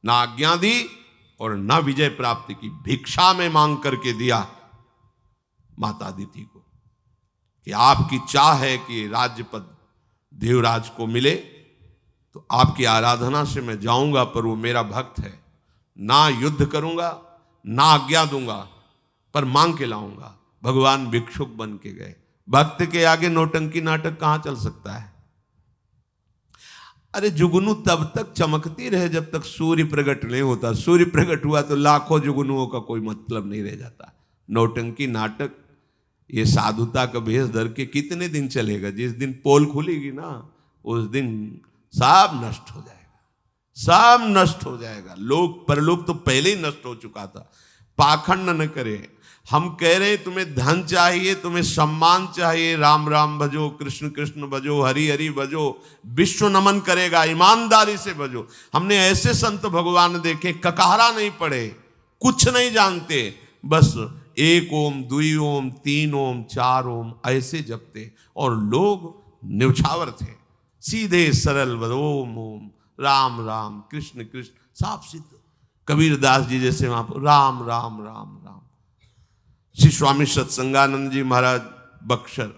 ना आज्ञा दी और ना विजय प्राप्ति की। भिक्षा में मांग करके दिया माता अदिति को कि आपकी चाह है कि राज्य पद देवराज को मिले, तो आपकी आराधना से मैं जाऊंगा, पर वो मेरा भक्त है, ना युद्ध करूंगा ना आज्ञा दूंगा, पर मांग के लाऊंगा। भगवान भिक्षुक बन के गए। भक्त के आगे नौटंकी नाटक कहां चल सकता है? अरे जुगनू तब तक चमकती रहे जब तक सूर्य प्रकट नहीं होता। सूर्य प्रकट हुआ तो लाखों जुगनुओं का कोई मतलब नहीं रह जाता। नौटंकी नाटक, ये साधुता का भेष धर के कितने दिन चलेगा? जिस दिन पोल खुलेगी ना, उस दिन सब नष्ट हो जाएगा, सब नष्ट हो जाएगा। लोग परलोक तो पहले ही नष्ट हो चुका था। पाखंड न करे। हम कह रहे तुम्हें धन चाहिए, तुम्हें सम्मान चाहिए, राम राम भजो, कृष्ण कृष्ण भजो, हरि हरि भजो, विश्व नमन करेगा, ईमानदारी से भजो। हमने ऐसे संत भगवान देखे, ककहरा नहीं पढ़े, कुछ नहीं जानते, बस एक ओम, दुई ओम, तीन ओम, चार ओम ऐसे जपते, और लोग न्यौछावर थे, सीधे सरल ओम ओम, राम राम, कृष्ण कृष्ण, साफ सिद्ध। कबीरदास जी जैसे वहां पर राम राम राम राम। श्री स्वामी सत्संगानंद जी महाराज बक्सर,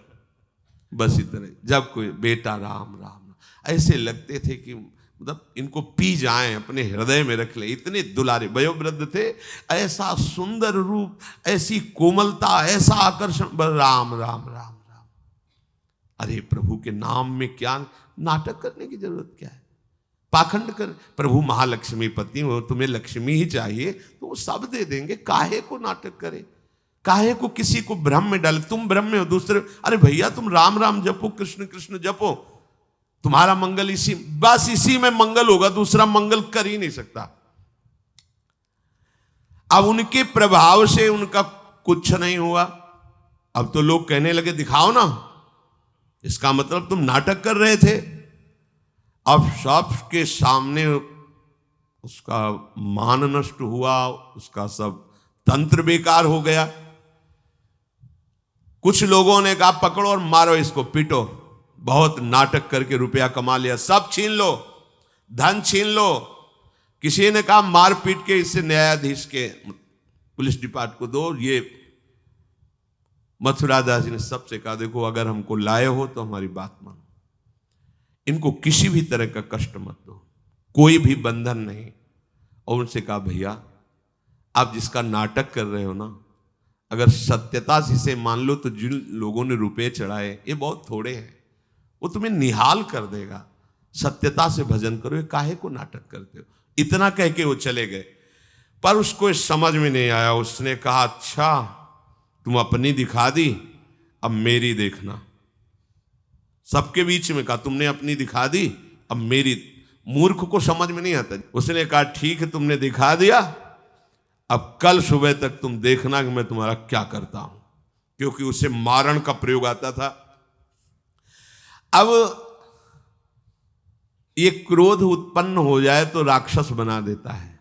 बस इतने। जब कोई बेटा राम राम, ऐसे लगते थे कि मतलब इनको पी जाएं, अपने हृदय में रख ले। इतने दुलारे वयोवृद्ध थे, ऐसा सुंदर रूप, ऐसी कोमलता, ऐसा आकर्षण। राम राम राम राम। अरे प्रभु के नाम में क्या नाटक करने की जरूरत क्या है? पाखंड कर। प्रभु महालक्ष्मीपति हो, तुम्हें लक्ष्मी ही चाहिए तो वो सब दे देंगे। काहे को नाटक करे? काहे को किसी को भ्रम में डाले? तुम भ्रम में हो, दूसरे, अरे भैया तुम राम राम जपो, कृष्ण कृष्ण जपो, तुम्हारा मंगल इसी, बस इसी में मंगल होगा, दूसरा मंगल कर ही नहीं सकता। अब उनके प्रभाव से उनका कुछ नहीं हुआ। अब तो लोग कहने लगे दिखाओ ना, इसका मतलब तुम नाटक कर रहे थे। अब सबके सामने उसका मान नष्ट हुआ, उसका सब तंत्र बेकार हो गया। कुछ लोगों ने कहा पकड़ो और मारो इसको, पीटो, बहुत नाटक करके रुपया कमा लिया, सब छीन लो। धन छीन लो। किसी ने कहा मार पीट के इससे न्यायाधीश के पुलिस डिपार्टमेंट को दो। ये मथुरा दास जी ने सबसे कहा देखो अगर हमको लाए हो तो हमारी बात मानो, इनको किसी भी तरह का कष्ट मत दो, कोई भी बंधन नहीं। और उनसे कहा भैया आप जिसका नाटक कर रहे हो ना, अगर सत्यता से इसे मान लो तो जिन लोगों ने रुपए चढ़ाए ये बहुत थोड़े हैं, वो तुम्हें निहाल कर देगा। सत्यता से भजन करो, ये काहे को नाटक करते हो। इतना कह के वो चले गए। पर उसको समझ में नहीं आया। उसने कहा अच्छा तुम अपनी दिखा दी, अब मेरी देखना। सबके बीच में कहा तुमने अपनी दिखा दी, अब मेरी। मूर्ख को समझ में नहीं आता। उसने कहा ठीक है तुमने दिखा दिया, अब कल सुबह तक तुम देखना कि मैं तुम्हारा क्या करता हूं। क्योंकि उसे मारण का प्रयोग आता था। अब ये क्रोध उत्पन्न हो जाए तो राक्षस बना देता है,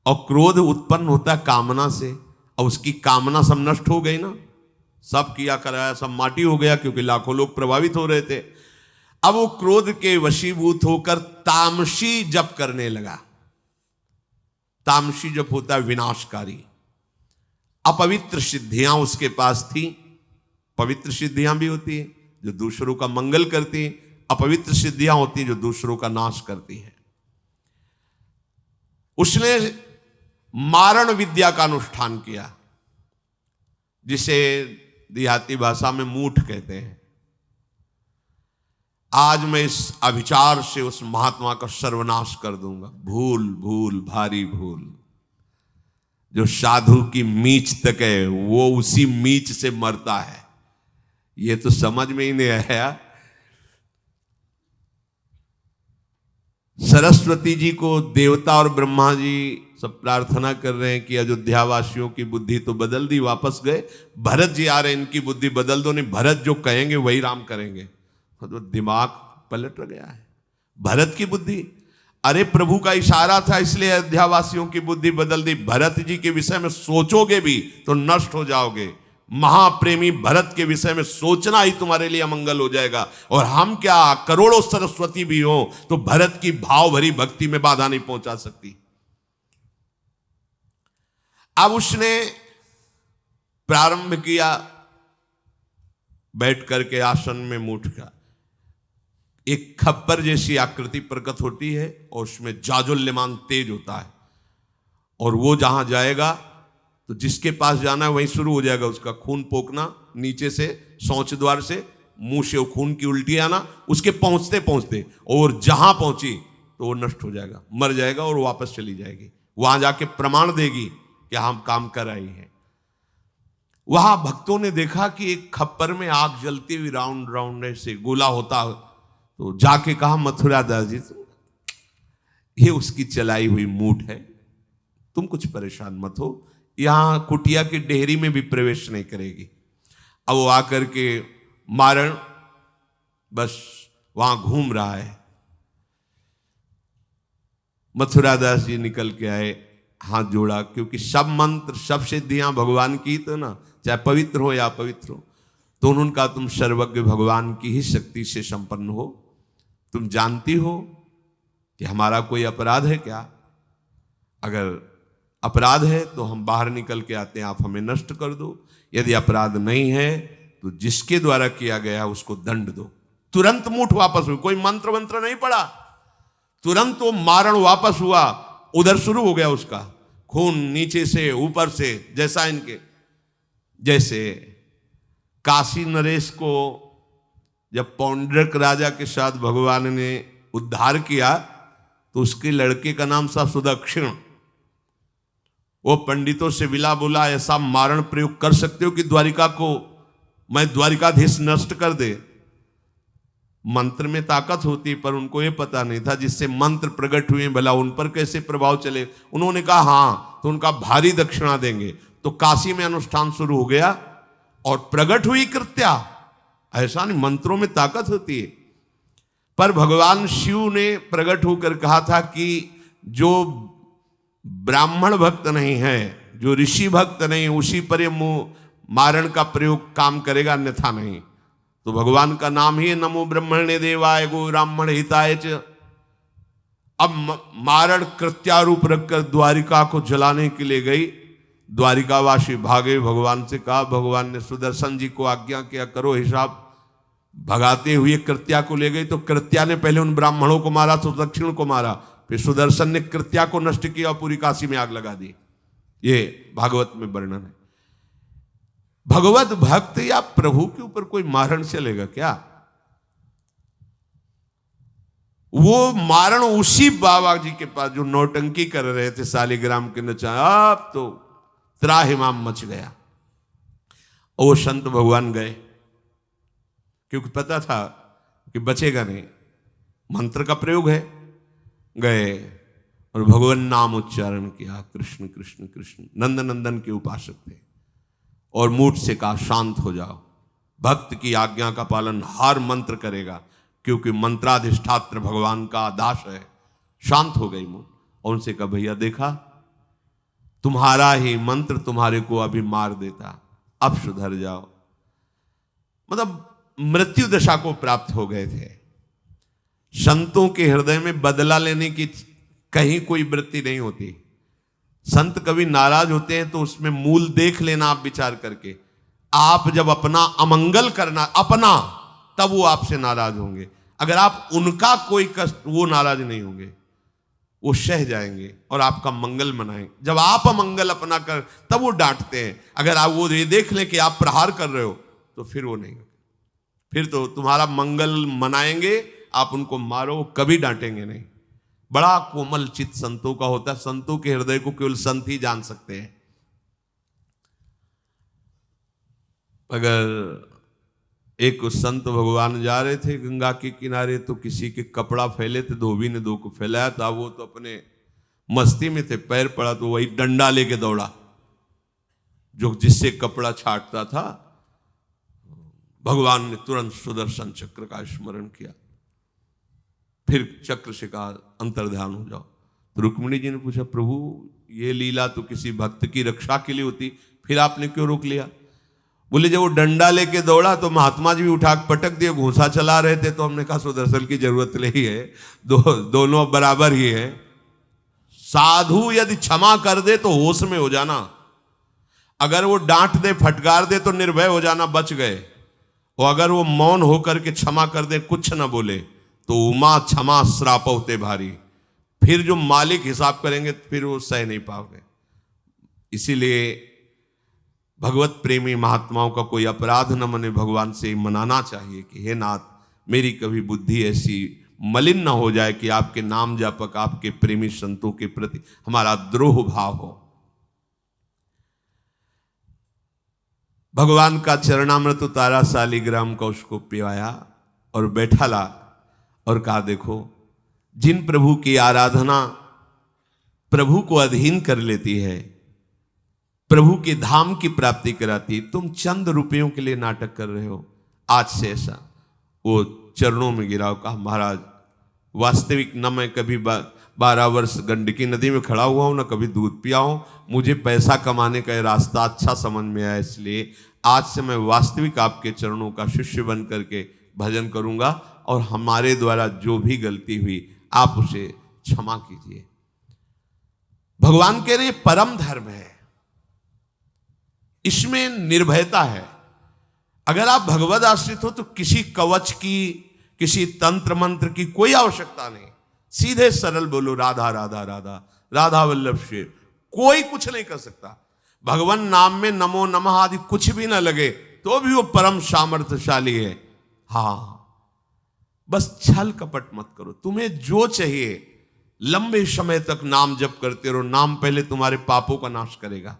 और क्रोध उत्पन्न होता है कामना से, और उसकी कामना सब नष्ट हो गई ना, सब किया कराया सब माटी हो गया, क्योंकि लाखों लोग प्रभावित हो रहे थे। अब वो क्रोध के वशीभूत होकर तामसी जप करने लगा। तामसी जप होता है विनाशकारी। अपवित्र सिद्धियां उसके पास थी। पवित्र सिद्धियां भी होती है जो दूसरों का मंगल करती हैं, अपवित्र सिद्धियां होती हैं जो दूसरों का नाश करती हैं। उसने मारण विद्या का अनुष्ठान किया, जिसे देहाती भाषा में मूठ कहते हैं। आज मैं इस अभिचार से उस महात्मा का सर्वनाश कर दूंगा। भूल भूल भारी भूल। जो साधु की मीच तक है वो उसी मीच से मरता है, ये तो समझ में ही नहीं आया। सरस्वती जी को देवता और ब्रह्मा जी सब प्रार्थना कर रहे हैं कि अयोध्या वासियों की बुद्धि तो बदल दी, वापस गए। भरत जी आ रहे हैं, इनकी बुद्धि बदल दो, नहीं भरत जो कहेंगे वही राम करेंगे। तो दिमाग पलट गया है भरत की बुद्धि। अरे प्रभु का इशारा था इसलिए अयोध्या वासियों की बुद्धि बदल दी। भरत जी के विषय में सोचोगे भी तो नष्ट हो जाओगे। महाप्रेमी भरत के विषय में सोचना ही तुम्हारे लिए अमंगल हो जाएगा। और हम क्या करोड़ों सरस्वती भी हो तो भरत की भाव भरी भक्ति में बाधा नहीं पहुंचा सकती। अब उसने प्रारंभ किया बैठ करके आसन में मूठ का। एक खप्पर जैसी आकृति प्रकट होती है और उसमें जाजुल्यमान तेज होता है, और वो जहां जाएगा तो जिसके पास जाना है वहीं शुरू हो जाएगा उसका खून पोकना, नीचे से शौच द्वार से मुंह से वो खून की उल्टी आना, उसके पहुंचते पहुंचते और जहां पहुंची तो वो नष्ट हो जाएगा, मर जाएगा और वापस चली जाएगी। वहां जाके प्रमाण देगी कि हम काम कर रही हैं। वहां भक्तों ने देखा कि एक खप्पर में आग जलती हुई राउंड राउंड से गोला होता, तो जाके कहा मथुरा दास जी ये उसकी चलाई हुई मूठ है, तुम कुछ परेशान मत हो, यहां कुटिया की डेहरी में भी प्रवेश नहीं करेगी। अब वो आकर के मारण बस वहां घूम रहा है। मथुरा दास जी निकल के आए, हाथ जोड़ा, क्योंकि सब मंत्र सब सिद्धियां भगवान की, तो ना चाहे पवित्र हो या अपवित्र हो, तो उन्होंने कहा तुम सर्वज्ञ भगवान की ही शक्ति से संपन्न हो, तुम जानती हो कि हमारा कोई अपराध है क्या? अगर अपराध है तो हम बाहर निकल के आते हैं, आप हमें नष्ट कर दो। यदि अपराध नहीं है तो जिसके द्वारा किया गया उसको दंड दो। तुरंत मूठ वापस हुई, कोई मंत्र मंत्र नहीं पड़ा, तुरंत वो मारण वापस हुआ। उधर शुरू हो गया उसका खून, नीचे से ऊपर से, जैसा इनके जैसे काशी नरेश को जब पौंड्रक राजा के साथ भगवान ने उद्धार किया तो उसके लड़के का नाम था सुदक्षिण। वो पंडितों से विला बोला ऐसा मारण प्रयोग कर सकते हो कि द्वारिका को मैं द्वारिकाधीश नष्ट कर दे। मंत्र में ताकत होती, पर उनको ये पता नहीं था जिससे मंत्र प्रकट हुए भला उन पर कैसे प्रभाव चले। उन्होंने कहा हाँ, तो उनका भारी दक्षिणा देंगे। तो काशी में अनुष्ठान शुरू हो गया और प्रकट हुई कृत्या। ऐसा नहीं, मंत्रों में ताकत होती है। पर भगवान शिव ने प्रकट होकर कहा था कि जो ब्राह्मण भक्त नहीं है, जो ऋषि भक्त नहीं, उसी पर ये मारण का प्रयोग काम करेगा, अन्यथा नहीं। तो भगवान का नाम ही नमो ब्रह्मणे देवाय गो ब्राह्मण हिताय च। अब मारण कृत्यारूप रखकर द्वारिका को जलाने के लिए गई। द्वारिकावासी भागे, भगवान से कहा। भगवान ने सुदर्शन जी को आज्ञा किया, करो हिसाब। भगाते हुए कृत्या को ले गई तो कृत्या ने पहले उन ब्राह्मणों को मारा, सुदक्षिण को मारा, फिर सुदर्शन ने कृत्या को नष्ट किया और पूरी काशी में आग लगा दी। ये भागवत में वर्णन है। भगवत भक्त या प्रभु के ऊपर कोई मारण चलेगा क्या? वो मारण उसी बाबा जी के पास जो नौटंकी कर रहे थे शालिग्राम के नचा, अब तो त्राहिमाम मच गया। वो संत भगवान गए, क्योंकि पता था कि बचेगा नहीं, मंत्र का प्रयोग है। गए और भगवान नाम उच्चारण किया, कृष्ण कृष्ण कृष्ण। नंद नंदन के उपासक थे और मूठ से कहा, शांत हो जाओ। भक्त की आज्ञा का पालन हर मंत्र करेगा, क्योंकि मंत्राधिष्ठात्र भगवान का दास है। शांत हो गई मूठ और उनसे कहा, भैया देखा, तुम्हारा ही मंत्र तुम्हारे को अभी मार देता, अब सुधर जाओ। मतलब मृत्यु दशा को प्राप्त हो गए थे। संतों के हृदय में बदला लेने की कहीं कोई वृत्ति नहीं होती। संत कभी नाराज होते हैं तो उसमें मूल देख लेना आप विचार करके। आप जब अपना अमंगल करना अपना, तब वो आपसे नाराज होंगे। अगर आप उनका कोई कष्ट, वो नाराज नहीं होंगे, वो सह जाएंगे और आपका मंगल मनाएंगे। जब आप अमंगल अपना कर, तब वो डांटते हैं। अगर आप वो ये देख लें कि आप प्रहार कर रहे हो, तो फिर वो नहीं, फिर तो तुम्हारा मंगल मनाएंगे, आप उनको मारो, कभी डांटेंगे नहीं। बड़ा कोमल चित्त संतों का होता है। संतों के हृदय को केवल संत ही जान सकते हैं। अगर एक संत भगवान जा रहे थे गंगा के किनारे, तो किसी के कपड़ा फैले थे, धोबी ने दो को फैलाया था। वो तो अपने मस्ती में थे, पैर पड़ा तो वही डंडा लेके दौड़ा जो जिससे कपड़ा छाटता था। भगवान ने तुरंत सुदर्शन चक्र का स्मरण किया, फिर चक्र से कहा, अंतर्ध्यान हो जाओ। तो रुक्मिणी जी ने पूछा, प्रभु ये लीला तो किसी भक्त की रक्षा के लिए होती, फिर आपने क्यों रोक लिया? बोले, जब वो डंडा लेके दौड़ा तो महात्मा जी भी उठा पटक दिए, घूंसा चला रहे थे, तो हमने कहा सुदर्शन की जरूरत नहीं है, दोनों बराबर ही है। साधु यदि क्षमा कर दे तो होश में हो जाना, अगर वो डांट दे फटकार दे तो निर्भय हो जाना, बच गए। और अगर वो मौन होकर के क्षमा कर दे, कुछ न बोले, तो उमा क्षमा श्राप होते भारी। फिर जो मालिक हिसाब करेंगे फिर वो सह नहीं पाओगे। इसीलिए भगवत प्रेमी महात्माओं का कोई अपराध न मने, भगवान से मनाना चाहिए कि हे नाथ, मेरी कभी बुद्धि ऐसी मलिन न हो जाए कि आपके नाम जापक, आपके प्रेमी संतों के प्रति हमारा द्रोह भाव हो। भगवान का चरणामृत उतारा, शालिग्राम का उसको पिवाया और बैठा ला और कहा, देखो, जिन प्रभु की आराधना प्रभु को अधीन कर लेती है, प्रभु के धाम की प्राप्ति कराती, तुम चंद रुपयों के लिए नाटक कर रहे हो। आज से ऐसा वो चरणों में गिराओ, कहा, महाराज वास्तविक न मैं कभी 12 वर्ष गंडकी नदी में खड़ा हुआ हूं, न कभी दूध पिया हूं। मुझे पैसा कमाने का रास्ता अच्छा समझ में आया, इसलिए आज से मैं वास्तविक आपके चरणों का शिष्य बन करके भजन करूंगा, और हमारे द्वारा जो भी गलती हुई आप उसे क्षमा कीजिए। भगवान कह रहे परम धर्म है, इसमें निर्भयता है। अगर आप भगवद आश्रित हो तो किसी कवच की, किसी तंत्र मंत्र की कोई आवश्यकता नहीं। सीधे सरल बोलो, राधा राधा राधा, राधा वल्लभ शेर, कोई कुछ नहीं कर सकता। भगवान नाम में नमो नमः आदि कुछ भी ना लगे तो भी वो परम सामर्थ्यशाली है। हाँ, बस छल कपट मत करो। तुम्हें जो चाहिए, लंबे समय तक नाम जप करते रहो। नाम पहले तुम्हारे पापों का नाश करेगा।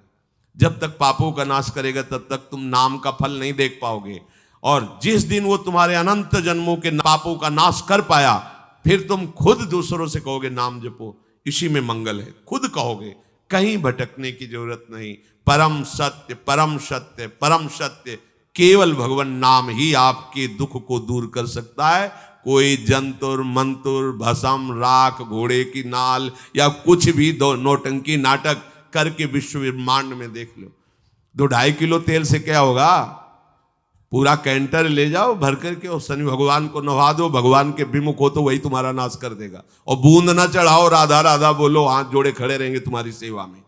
जब तक पापों का नाश करेगा तब तक तुम नाम का फल नहीं देख पाओगे। और जिस दिन वो तुम्हारे अनंत जन्मों के पापों का नाश कर पाया, फिर तुम खुद दूसरों से कहोगे नाम जपो, इसी में मंगल है। खुद कहोगे, कहीं भटकने की जरूरत नहीं। परम सत्य, परम सत्य, परम सत्य, केवल भगवान नाम ही आपके दुख को दूर कर सकता है। कोई जंतुर मंतुर, भस्म, राख, घोड़े की नाल या कुछ भी दो नौटंकी नाटक करके विश्व ब्रह्मांड में देख लो, 2-2.5 किलो तेल से क्या होगा? पूरा कैंटर ले जाओ भर करके और शनि भगवान को नहा दो, भगवान के विमुख हो तो वही तुम्हारा नाश कर देगा। और बूंद ना चढ़ाओ, राधा राधा बोलो, हाथ जोड़े खड़े रहेंगे तुम्हारी सेवा में।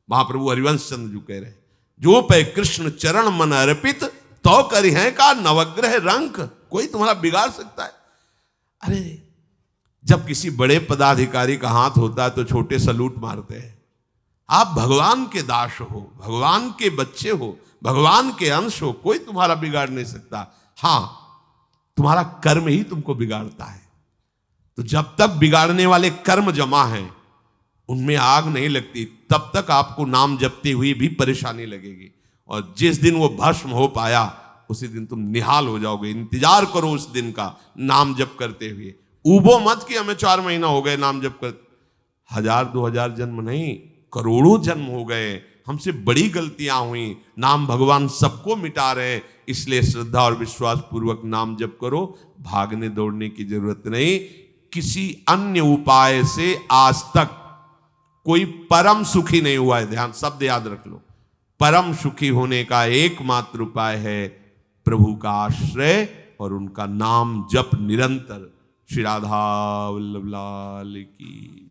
महाप्रभु हरिवंश चंद्र जी कह रहे, जो पे कृष्ण चरण मन अर्पित तो करी है का नवग्रह रंक। कोई तुम्हारा बिगाड़ सकता है? अरे जब किसी बड़े पदाधिकारी का हाथ होता है तो छोटे सलूट मारते हैं। आप भगवान के दास हो, भगवान के बच्चे हो, भगवान के अंश हो, कोई तुम्हारा बिगाड़ नहीं सकता। हां, तुम्हारा कर्म ही तुमको बिगाड़ता है। तो जब तक बिगाड़ने वाले कर्म जमा हैं, उनमें आग नहीं लगती, तब तक आपको नाम जपते हुए भी परेशानी लगेगी। और जिस दिन वो भस्म हो पाया, उसी दिन तुम निहाल हो जाओगे। इंतजार करो उस दिन का, नाम जप करते हुए। ऊबो मत कि हमें 4 महीना हो गए नाम जप कर। 1000 2000 जन्म नहीं, करोड़ों जन्म हो गए, हमसे बड़ी गलतियां हुई। नाम भगवान सबको मिटा रहे, इसलिए श्रद्धा और विश्वास पूर्वक नाम जप करो। भागने दौड़ने की जरूरत नहीं। किसी अन्य उपाय से आज तक कोई परम सुखी नहीं हुआ है। ध्यान, शब्द याद रख लो। परम सुखी होने का एकमात्र उपाय है प्रभु का आश्रय और उनका नाम जप निरंतर। श्री राधा वल्लभ लाल की।